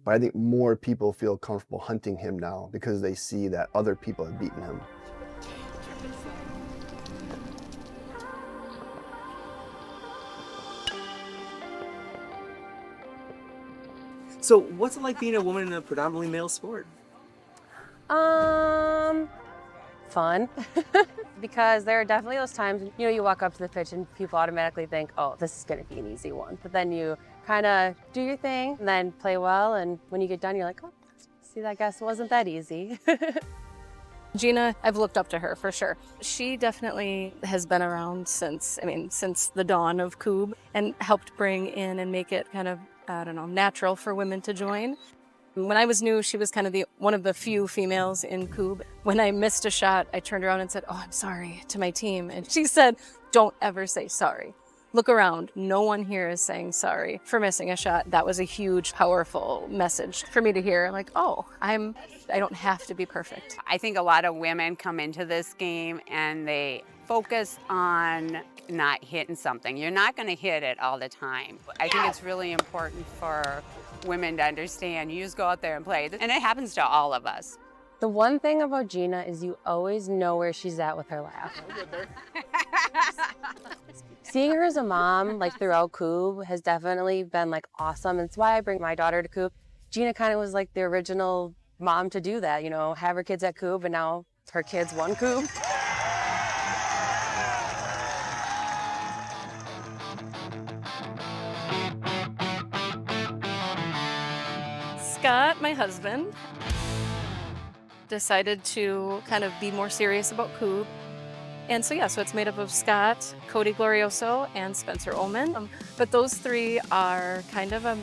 But I think more people feel comfortable hunting him now because they see that other people have beaten him. So what's it like being a woman in a predominantly male sport? Fun. Because there are definitely those times, you know, you walk up to the pitch and people automatically think, oh, this is gonna be an easy one. But then you kind of do your thing and then play well, and when you get done, you're like, oh, see, I guess it wasn't that easy. Gina, I've looked up to her for sure. She definitely has been around since the dawn of Koob and helped bring in and make it kind of, I don't know, natural for women to join. When I was new, she was kind of one of the few females in Koob. When I missed a shot, I turned around and said, oh, I'm sorry to my team. And she said, don't ever say sorry. Look around. No one here is saying sorry for missing a shot. That was a huge, powerful message for me to hear. Like, oh, I don't have to be perfect. I think a lot of women come into this game and they focus on not hitting something. You're not going to hit it all the time. I think it's really important for women to understand you just go out there and play. And it happens to all of us. The one thing about Gina is you always know where she's at with her laugh. Seeing her as a mom, like throughout Koob, has definitely been like awesome. It's why I bring my daughter to Koob. Gina kind of was like the original mom to do that, you know, have her kids at Koob, and now her kids won Koob. Scott, my husband, decided to kind of be more serious about Koob. And so, yeah, so it's made up of Scott, Cody Glorioso, and Spencer Ullman. But those three are kind of a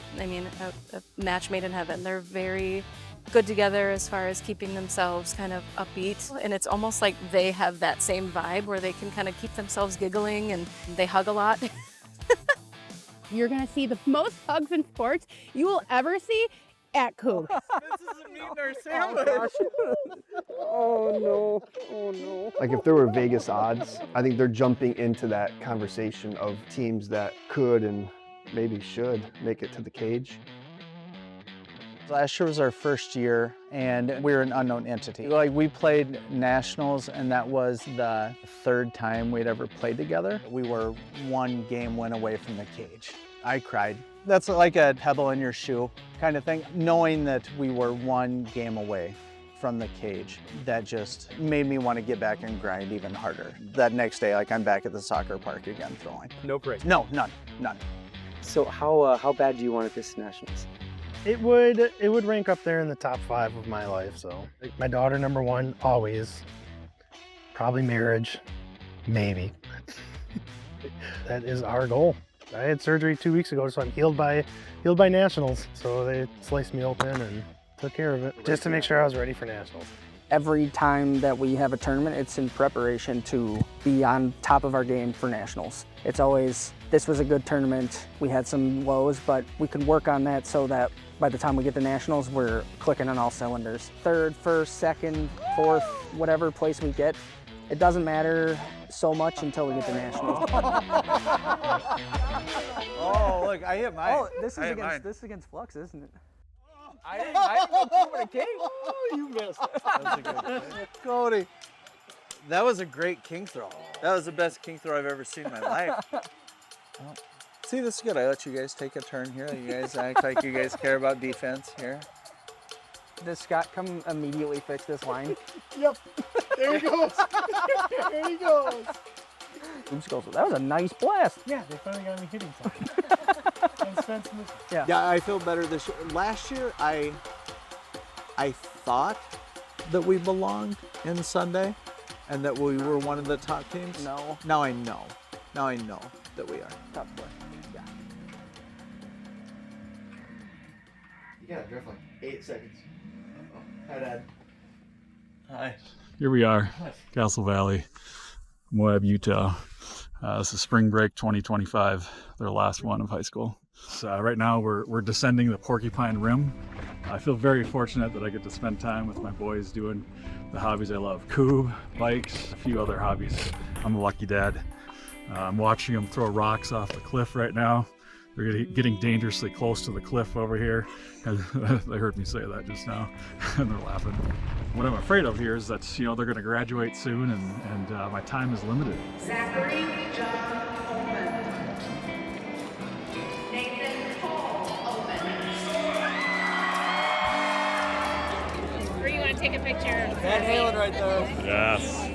match made in heaven. They're very good together as far as keeping themselves kind of upbeat. And it's almost like they have that same vibe where they can kind of keep themselves giggling, and they hug a lot. You're gonna see the most hugs in sports you will ever see at Koob. This isn't meeting our sandwich. Oh no, oh no. Like if there were Vegas odds, I think they're jumping into that conversation of teams that could and maybe should make it to the cage. Last year was our first year, and we were an unknown entity. Like, we played nationals, and that was the third time we'd ever played together. We were one game win away from the cage. I cried. That's like a pebble in your shoe kind of thing. Knowing that we were one game away from the cage, that just made me want to get back and grind even harder. That next day, like, I'm back at the soccer park again throwing. No break? No, none. So how bad do you want at this nationals? It would rank up there in the top 5 of my life. So my daughter, number 1, always. Probably marriage, maybe. That is our goal. I had surgery 2 weeks ago, so I'm healed by nationals. So they sliced me open and took care of it just to make sure I was ready for nationals. Every time that we have a tournament, it's in preparation to be on top of our game for nationals. It's always, this was a good tournament. We had some lows, but we can work on that so that by the time we get to nationals, we're clicking on all cylinders. Third, first, second, fourth, whatever place we get, it doesn't matter so much until we get to nationals. Oh, look, I hit mine. Oh, this is against Flux, isn't it? I didn't go for the king. Oh, you missed. That's a good Cody, that was a great king throw. That was the best king throw I've ever seen in my life. Well, see, this is good. I let you guys take a turn here. You guys act like you guys care about defense here. Does Scott come immediately fix this line? Yep. There he goes. There he goes. That was a nice blast. Yeah, they finally got me hitting something. Yeah, I feel better this year. Last year, I thought that we belonged in Sunday and that we were one of the top teams. No. Now I know. Now I know that we are. Top play. Yeah. You gotta drift like 8 seconds. Hi, Dad. Hi. Here we are, Castle Valley, Moab, Utah. This is spring break 2025, their last one of high school. So right now we're descending the Porcupine Rim. I feel very fortunate that I get to spend time with my boys doing the hobbies I love. Coob, bikes, a few other hobbies. I'm a lucky dad. I'm watching them throw rocks off the cliff right now. They're getting dangerously close to the cliff over here. They heard me say that just now, and they're laughing. What I'm afraid of here is that they're going to graduate soon, and my time is limited. Zachary John Ullman. Nathan Paul Ullman. Where you want to take a picture? Van Halen right there. Yes.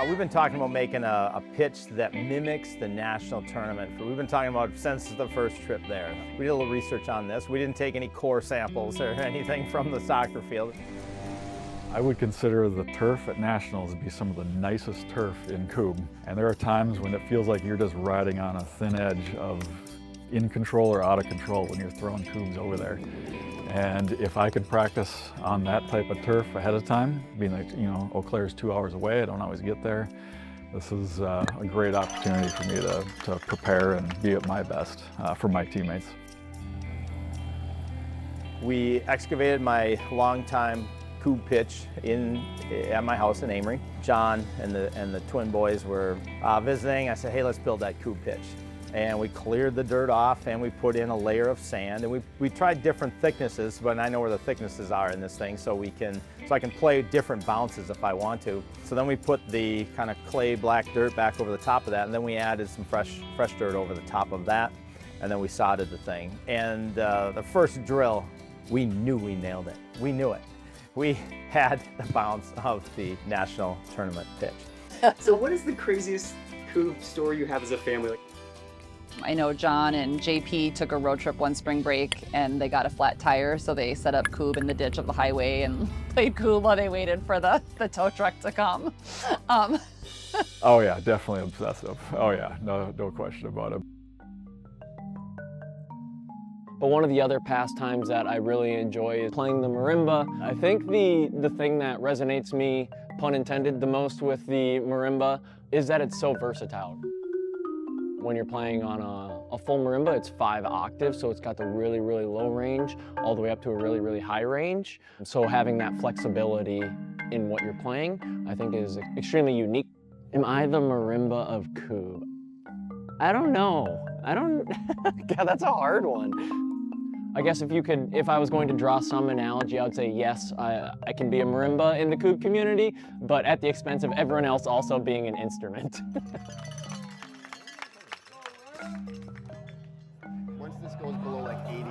We've been talking about making a pitch that mimics the national tournament. We've been talking about since the first trip there. We did a little research on this. We didn't take any core samples or anything from the soccer field. I would consider the turf at Nationals to be some of the nicest turf in Coob. And there are times when it feels like you're just riding on a thin edge of in control or out of control when you're throwing Coobs over there. And if I could practice on that type of turf ahead of time, being like, Eau Claire's 2 hours away, I don't always get there. This is a great opportunity for me to prepare and be at my best for my teammates. We excavated my longtime Coob pitch at my house in Amory. John and the twin boys were visiting. I said, hey, let's build that Coob pitch. And we cleared the dirt off and we put in a layer of sand, and we tried different thicknesses, but I know where the thicknesses are in this thing, so I can play different bounces if I want to. So then we put the kind of clay black dirt back over the top of that, and then we added some fresh dirt over the top of that, and then we sodded the thing. And the first drill, we knew we nailed it. We knew it. We had the bounce of the national tournament pitch. So what is the craziest Coob story you have as a family? I know John and JP took a road trip one spring break and they got a flat tire, so they set up Coob in the ditch of the highway and played Coob while they waited for the tow truck to come. Oh yeah, definitely obsessive. Oh yeah, no question about it. But one of the other pastimes that I really enjoy is playing the marimba. I think the thing that resonates me, pun intended, the most with the marimba is that it's so versatile. When you're playing on a full marimba, it's 5 octaves, so it's got the really, really low range all the way up to a really, really high range. So having that flexibility in what you're playing, I think is extremely unique. Am I the marimba of Coob? I don't know. God, that's a hard one. I guess if I was going to draw some analogy, I would say yes, I can be a marimba in the Coob community, but at the expense of everyone else also being an instrument. Once this goes below like 80,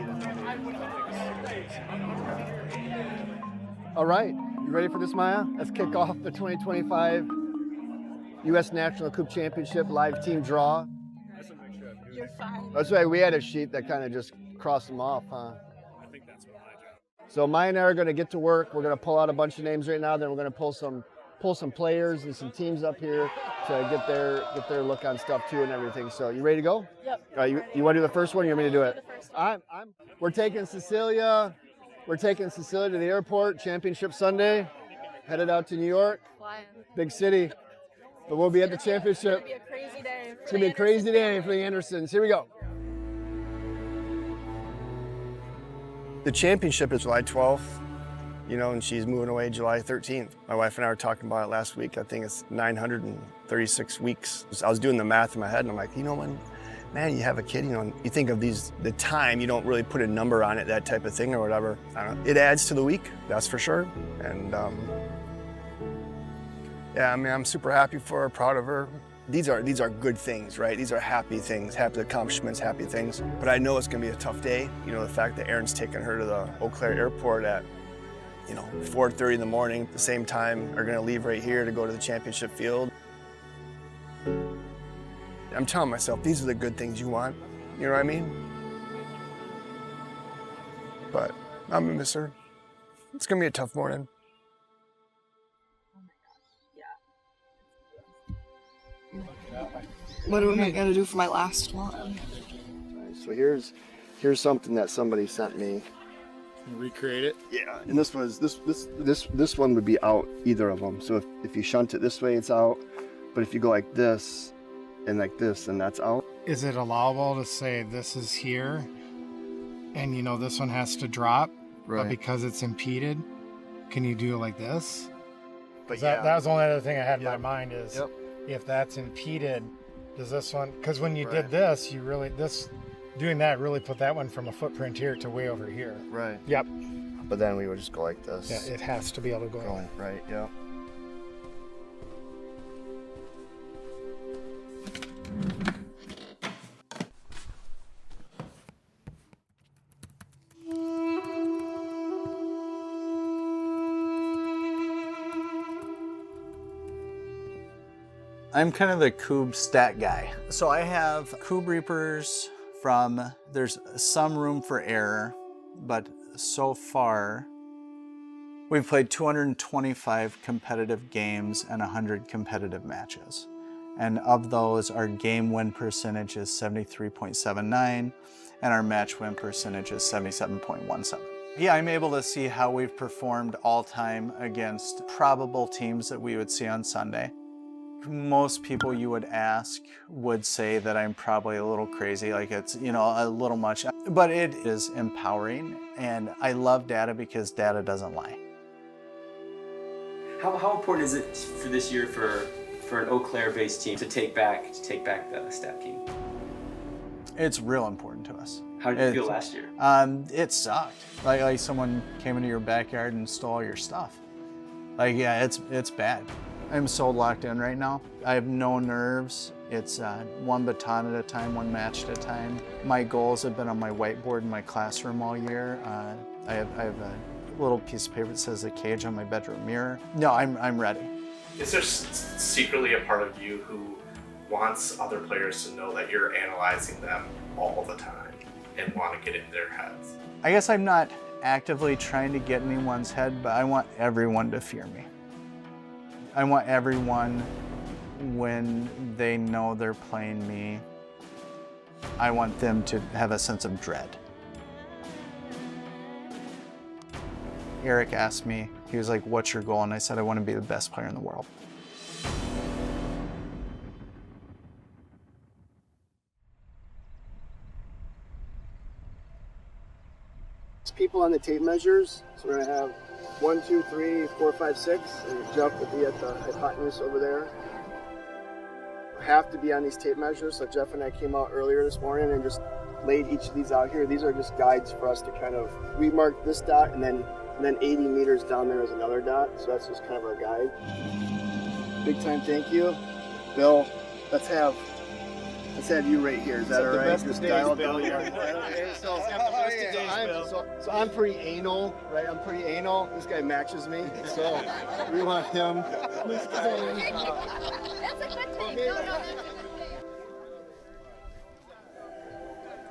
All right, you ready for this, Maya? Let's kick off the 2025 U.S. National Coob Championship live team draw. You're fine. That's right, we had a sheet that kind of just crossed them off, huh? I think that's what I do. So Maya and I are going to get to work. We're going to pull out a bunch of names right now. Then we're going to pull some players and some teams up here to get their look on stuff too and everything. So you ready to go? Yep. All right, you want to do the first one? Or you want me to do it? We're taking Cecilia. We're taking Cecilia to the airport. Championship Sunday. headed out to New York. Big city. But we'll be at the championship. It's gonna be a crazy day. It's gonna be a crazy day for the Andersons. Here we go. The championship is July 12th, you know, and she's moving away July 13th. My wife and I were talking about it last week. I think it's 936 weeks. I was doing the math in my head, and I'm like, you know, when, man, you have a kid, you know, you think of the time, you don't really put a number on it, that type of thing or whatever. I don't know. It adds to the week, that's for sure. And yeah, I mean, I'm super happy for her, proud of her. These are good things, right? These are happy things, happy accomplishments, happy things. But I know it's gonna be a tough day. You know, the fact that Aaron's taking her to the Eau Claire airport at, you know, 4:30 in the morning, at the same time, are gonna leave right here to go to the championship field. I'm telling myself, these are the good things you want. You know what I mean? But I'm gonna miss her. It's gonna be a tough morning. What am I gonna do for my last one? So here's something that somebody sent me. Recreate it? Yeah, and this one would be out, either of them. So if you shunt it this way, it's out. But if you go like this and like this, then that's out. Is it allowable to say this is here and you know this one has to drop, right? But because it's impeded, can you do it like this? But that was the only other thing I had in my mind is Yep. if that's impeded, does this one, because when you Right. did this, you really, doing that really put that one from a footprint here to way over here. Right. Yep. But then we would just go like this. Yeah, it has to be able to go. Going right, yeah. I'm kind of the Koob stat guy. So I have Koob Reapers from, there's some room for error, but so far we've played 225 competitive games and 100 competitive matches. And of those, our game win percentage is 73.79 and our match win percentage is 77.17. Yeah, I'm able to see how we've performed all time against probable teams that we would see on Sunday. Most people you would ask would say that I'm probably a little crazy, like it's, you know, a little much, but it is empowering and I love data because data doesn't lie. How important is it for this year for an Eau Claire-based team to take back the Stat King? It's real important to us. How did you feel last year? It sucked. Like someone came into your backyard and stole your stuff. Like, yeah, it's bad. I'm so locked in right now. I have no nerves. It's one baton at a time, one match at a time. My goals have been on my whiteboard in my classroom all year. I have a little piece of paper that says the cage on my bedroom mirror. No, I'm ready. Is there secretly a part of you who wants other players to know that you're analyzing them all the time and want to get in their heads? I guess I'm not actively trying to get in anyone's head, but I want everyone to fear me. I want everyone, when they know they're playing me, I want them to have a sense of dread. Eric asked me, he was like, what's your goal? And I said, I want to be the best player in the world. People on the tape measures, so we're gonna have 1, 2, 3, 4, 5, 6, and Jeff will be at the hypotenuse over there. We have to be on these tape measures, so Jeff and I came out earlier this morning and just laid each of these out here. These are just guides for us to kind of, we marked this dot and then 80 meters down there is another dot, so that's just kind of our guide. Big time thank you. Bill, let's have you right here. Is that all right? Just dial it down. So I'm pretty anal, right? I'm pretty anal. This guy matches me, so we want him. That's a good thing. No.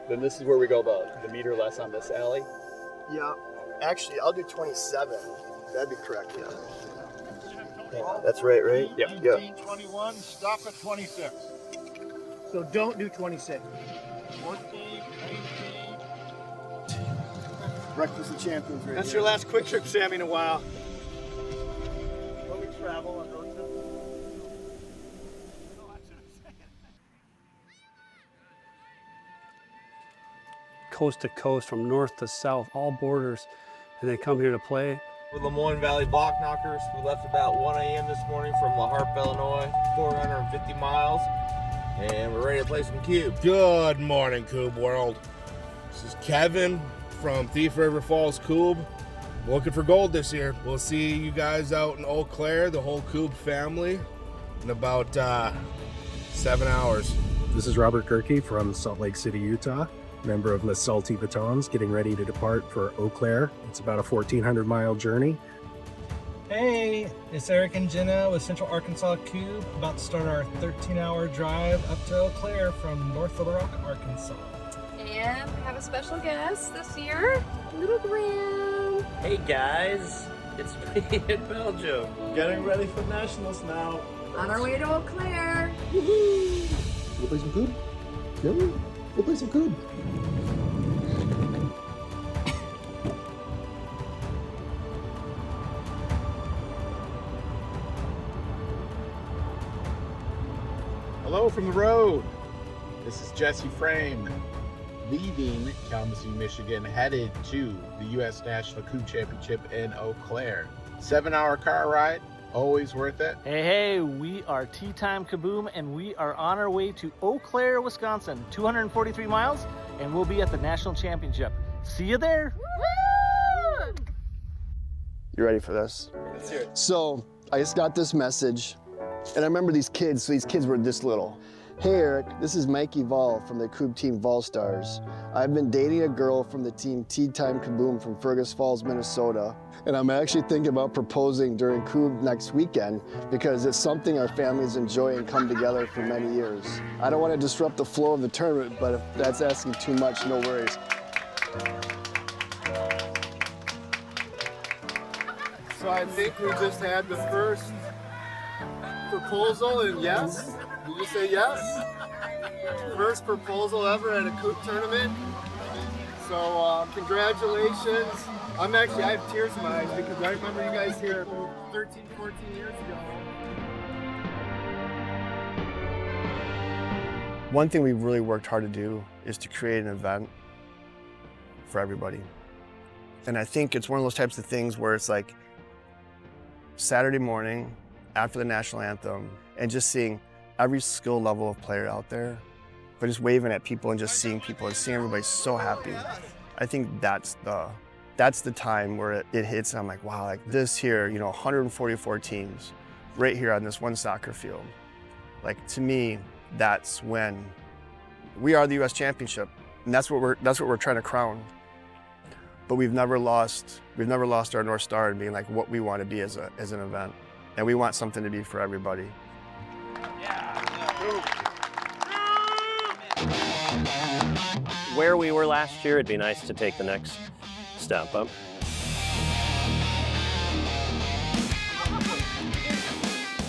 Then this is where we go the meter less on this alley? Yeah. Actually, I'll do 27. That'd be correct, yeah. That's right? Yep. 19, 21, stop at 26. So don't do 26. 14, 18. Breakfast of Champions right That's here. your last quick trip, Sammy, in a while. travel on road trips? Coast to coast, from north to south, all borders, and they come here to play. We're Lemoyne Valley Block Knockers. We left about 1 a.m. this morning from La Harpe, Illinois, 450 miles, and we're ready to play some cube. Good morning, Cube World. This is Kevin from Thief River Falls Cube. Looking for gold this year. We'll see you guys out in Eau Claire, the whole Cube family, in about 7 hours. This is Robert Kirky from Salt Lake City, Utah. Member of Les Salty Batons, getting ready to depart for Eau Claire. It's about a 1,400-mile journey. Hey, it's Eric and Jenna with Central Arkansas Cube, about to start our 13-hour drive up to Eau Claire from North Little Rock, Arkansas. And we have a special guest this year, Little Graham. Hey guys, it's me in Belgium. Getting ready for nationals now. On our way to Eau Claire. Woohoo! Go play some cube? Yeah, go play some cube. Hello from the road. This is Jesse Frame, leaving Kalamazoo, Michigan, headed to the U.S. National Cube Championship in Eau Claire. 7-hour car ride, always worth it. Hey, we are Tea Time Kaboom, and we are on our way to Eau Claire, Wisconsin, 243 miles, and we'll be at the National Championship. See you there. Woo! You ready for this? Let's hear it. So I just got this message, and I remember these kids. So these kids were this little. Hey Eric, this is Mikey Vol from the Cube Team Vol Stars. I've been dating a girl from the team Tea Time Kaboom from Fergus Falls, Minnesota. And I'm actually thinking about proposing during Cube next weekend because it's something our families enjoy and come together for many years. I don't want to disrupt the flow of the tournament, but if that's asking too much, no worries. So I think we just had the first proposal, and yes? Did you say yes? First proposal ever at a Coop tournament. So congratulations. I have tears in my eyes because I remember you guys here 13, 14 years ago. One thing we've really worked hard to do is to create an event for everybody. And I think it's one of those types of things where it's like Saturday morning after the national anthem and just seeing every skill level of player out there, but just waving at people and just seeing people and seeing everybody so happy. I think that's the time where it hits and I'm like, wow, like this here, 144 teams right here on this one soccer field. Like to me, that's when we are the US Championship, and that's what we're trying to crown. But we've never lost our North Star in being like what we want to be as an event. And we want something to be for everybody. Where we were last year, it'd be nice to take the next step up.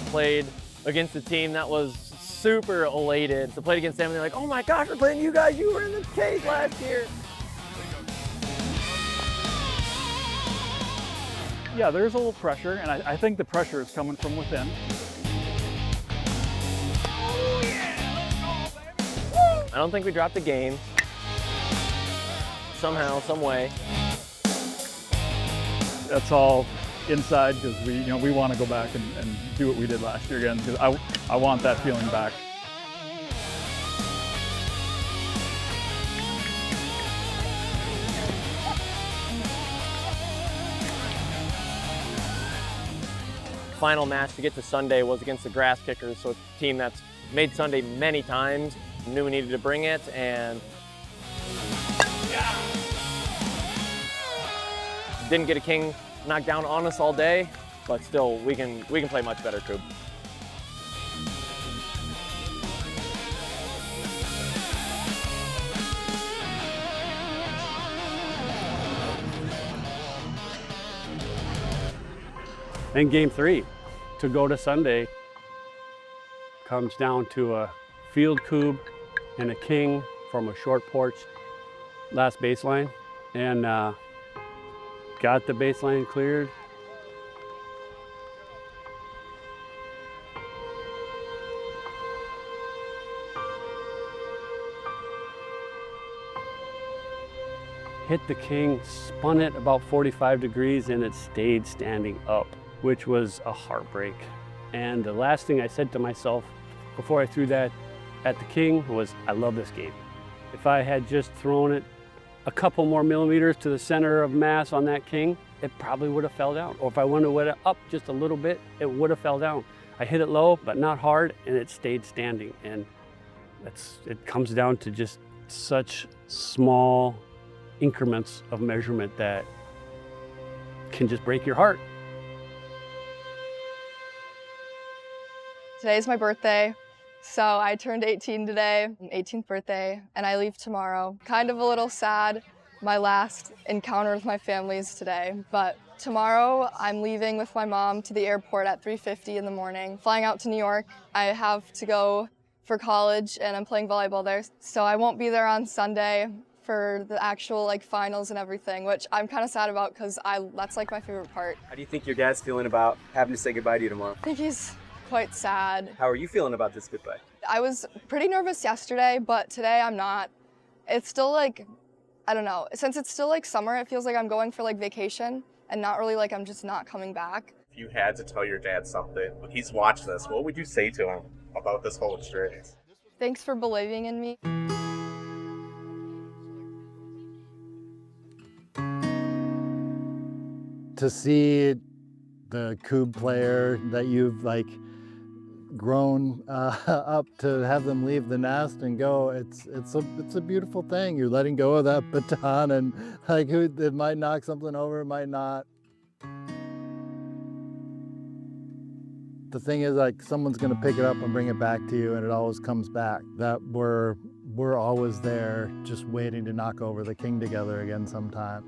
Played against a team that was super elated. So played against them and they're like, oh my gosh, we're playing you guys. You were in the cage last year. Yeah, there's a little pressure, and I think the pressure is coming from within. I don't think we dropped a game. Somehow, some way. That's all inside because we want to go back and do what we did last year again because I want that feeling back. Final match to get to Sunday was against the Grass Kickers, so it's a team that's made Sunday many times, knew we needed to bring it, and didn't get a king knocked down on us all day, but still we can play much better, Cube. And game 3, to go to Sunday, comes down to a field cube and a king from a short porch last baseline, and got the baseline cleared. hit the king, spun it about 45 degrees, and it stayed standing up, which was a heartbreak. And the last thing I said to myself before I threw that at the king was, I love this game. If I had just thrown it a couple more millimeters to the center of mass on that king, it probably would have fell down. Or if I went up just a little bit, it would have fell down. I hit it low, but not hard, and it stayed standing. And it comes down to just such small increments of measurement that can just break your heart. Today's my birthday, so I turned 18 today, 18th birthday, and I leave tomorrow. Kind of a little sad, my last encounter with my family is today, but tomorrow I'm leaving with my mom to the airport at 3:50 in the morning, flying out to New York. I have to go for college and I'm playing volleyball there, so I won't be there on Sunday for the actual finals and everything, which I'm kind of sad about because that's my favorite part. How do you think your dad's feeling about having to say goodbye to you tomorrow? I think he's quite sad. How are you feeling about this goodbye? I was pretty nervous yesterday, but today I'm not. It's still I don't know, since it's still summer, it feels like I'm going for vacation and not really I'm just not coming back. If you had to tell your dad something, when he's watching this, what would you say to him about this whole experience? Thanks for believing in me. To see the Kub player that you've grown up to have them leave the nest and go, it's a beautiful thing. You're letting go of that baton, and it might knock something over, it might not. The thing is, someone's gonna pick it up and bring it back to you, and it always comes back. That we're always there, just waiting to knock over the king together again sometime.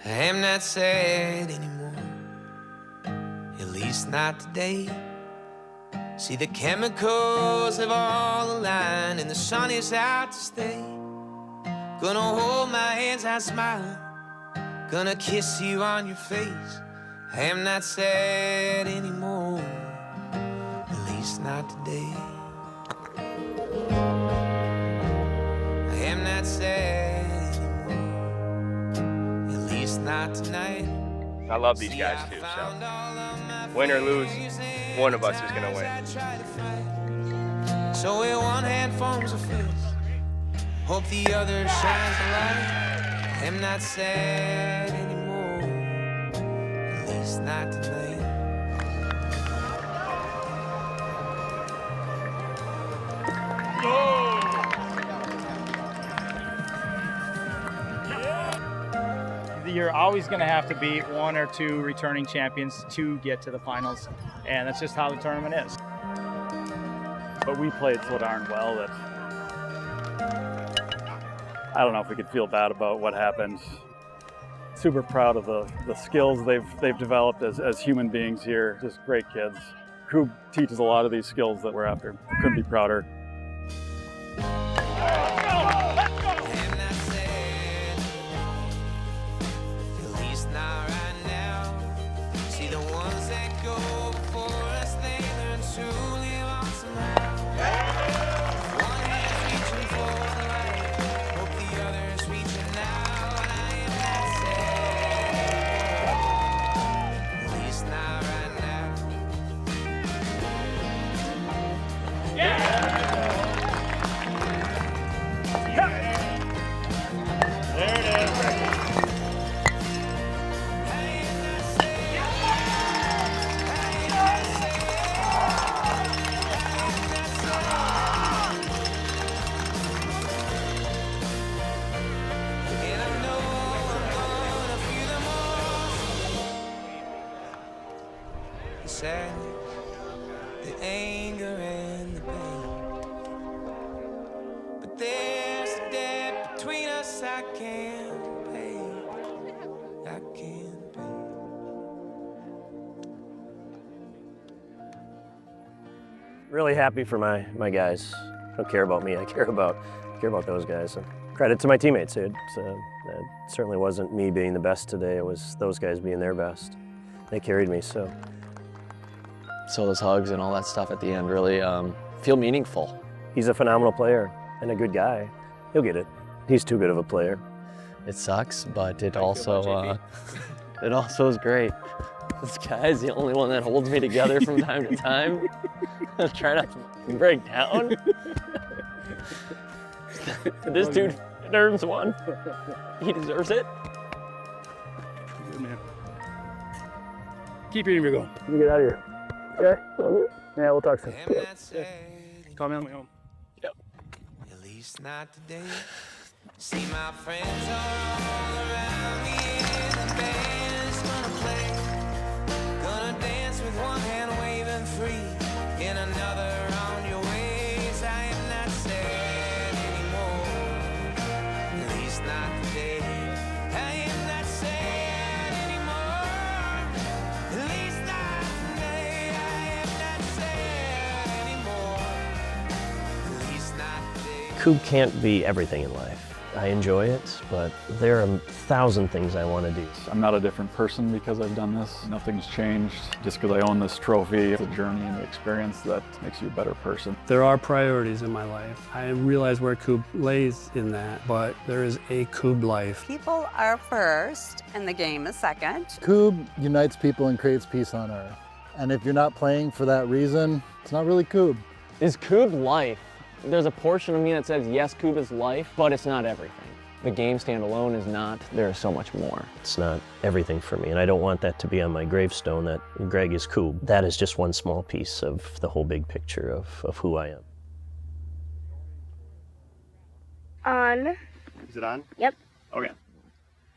I am not sad anymore, at least not today. See, the chemicals have all aligned and the sun is out to stay. Gonna hold my hands out smiling, gonna kiss you on your face. I am not sad anymore, at least not today. I am not sad, not tonight. I love these guys too, so win or lose, one of us is gonna win. So in one hand forms a fist, hope the other shines the light. I'm not sad anymore, at least not tonight. You're always going to have to beat one or two returning champions to get to the finals, and that's just how the tournament is. But we played so darn well that I don't know if we could feel bad about what happened. Super proud of the skills they've developed as human beings here. Just great kids. Kub teaches a lot of these skills that we're after. Couldn't be prouder. Yeah! can't pay. I can't pay. Really happy for my guys. Don't care about me. I care about those guys. And credit to my teammates. It certainly wasn't me being the best today. It was those guys being their best. They carried me. So those hugs and all that stuff at the end really feel meaningful. He's a phenomenal player and a good guy. He'll get it. He's too good of a player. It sucks, but it also is great. This guy's the only one that holds me together from time to time. I'm trying not to break down. This dude earns one. He deserves it. Good man. Keep your going. You get out of here. Okay? Yeah, we'll talk soon. Call me on my home. At least not today. See, my friends are all around me and the band's gonna play. Gonna dance with one hand waving free and another around your waist. I am not sad anymore. At least not today. I am not sad anymore. At least not today. I am not sad anymore. At least not today. Coop can't be everything in life. I enjoy it, but there are 1,000 things I want to do. I'm not a different person because I've done this. Nothing's changed. Just because I own this trophy, it's a journey and an experience that makes you a better person. There are priorities in my life. I realize where Coop lays in that, but there is a Coop life. People are first and the game is second. Coob unites people and creates peace on Earth. And if you're not playing for that reason, it's not really Coob. Is Coob life? There's a portion of me that says, yes, Coob is life, but it's not everything. The game standalone is not. There is so much more. It's not everything for me, and I don't want that to be on my gravestone that Greg is Coob. That is just one small piece of the whole big picture of who I am. On. Is it on? Yep. Okay.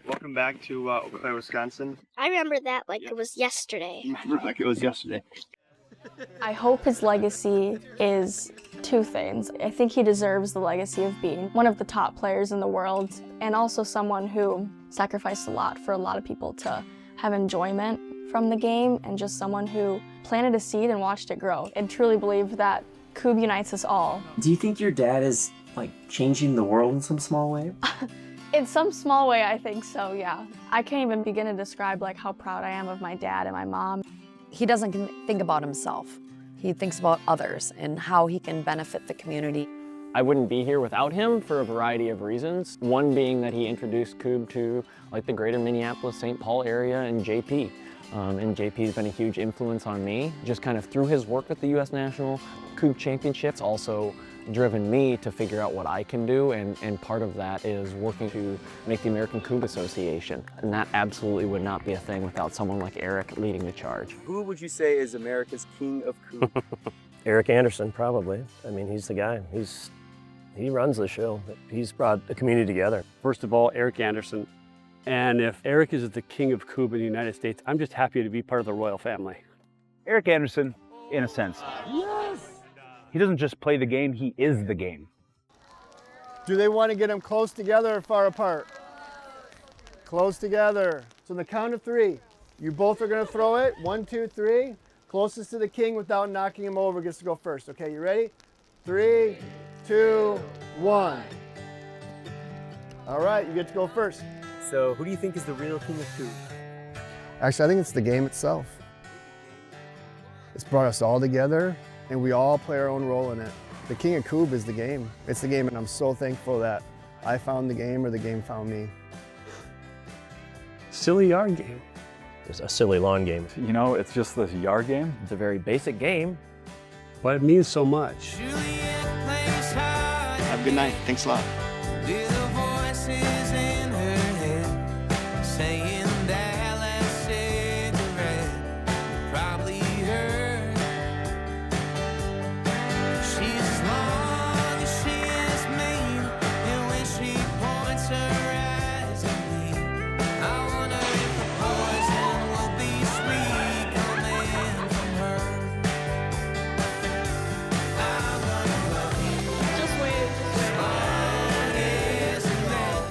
Welcome back to Eau Claire, Wisconsin. I remember that like it was yesterday. Remember like it was yesterday. I hope his legacy is two things. I think he deserves the legacy of being one of the top players in the world and also someone who sacrificed a lot for a lot of people to have enjoyment from the game and just someone who planted a seed and watched it grow and truly believe that Coob unites us all. Do you think your dad is like changing the world in some small way? In some small way, I think so, yeah. I can't even begin to describe like how proud I am of my dad and my mom. He doesn't think about himself. He thinks about others and how he can benefit the community. I wouldn't be here without him for a variety of reasons. One being that he introduced Coob to like the greater Minneapolis-St. Paul area and JP. And JP's been a huge influence on me, just kind of through his work at the U.S. National Coob Championships, also driven me to figure out what I can do, and part of that is working to make the American Coob Association. And that absolutely would not be a thing without someone like Eric leading the charge. Who would you say is America's king of Coob? Eric Anderson, probably. I mean, he's the guy. He runs the show. He's brought the community together. First of all, Eric Anderson. And if Eric is the king of Coob in the United States, I'm just happy to be part of the royal family. Eric Anderson, in a sense. Yes! He doesn't just play the game, he is the game. Do they want to get them close together or far apart? Close together. So on the count of three, you both are going to throw it. 1, 2, 3. Closest to the king without knocking him over gets to go first. Okay, you ready? 3, 2, 1. All right, you get to go first. So who do you think is the real king of Coob? Actually, I think it's the game itself. It's brought us all together, and we all play our own role in it. The king of Coob is the game. It's the game, and I'm so thankful that I found the game or the game found me. Silly yard game. It's a silly lawn game. You know, it's just this yard game. It's a very basic game, but it means so much. Have a good night. Thanks a lot.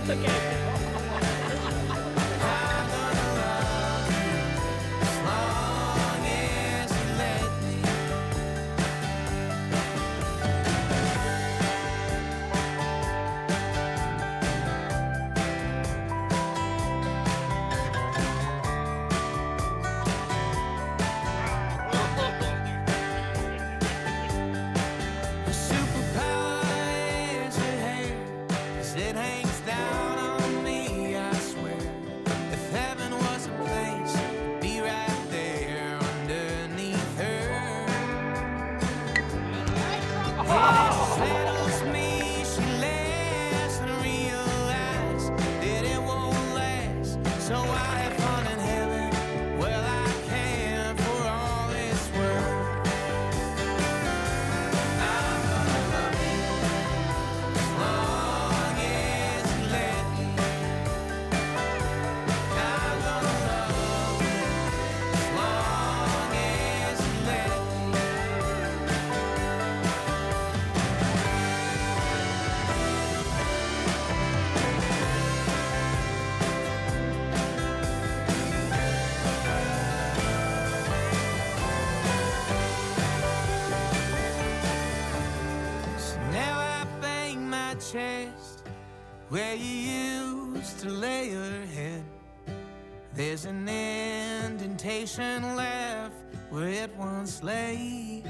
Okay. chest where you used to lay your head. There's an indentation left where it once lay.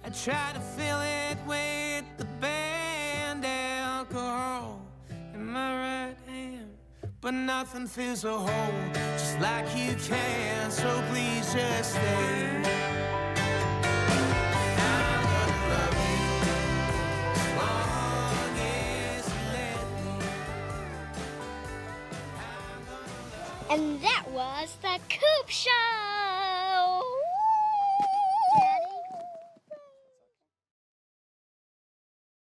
I try to fill it with the banned alcohol in my right hand, but nothing fills a hole just like you can, so please just stay. And that was the Coop Show!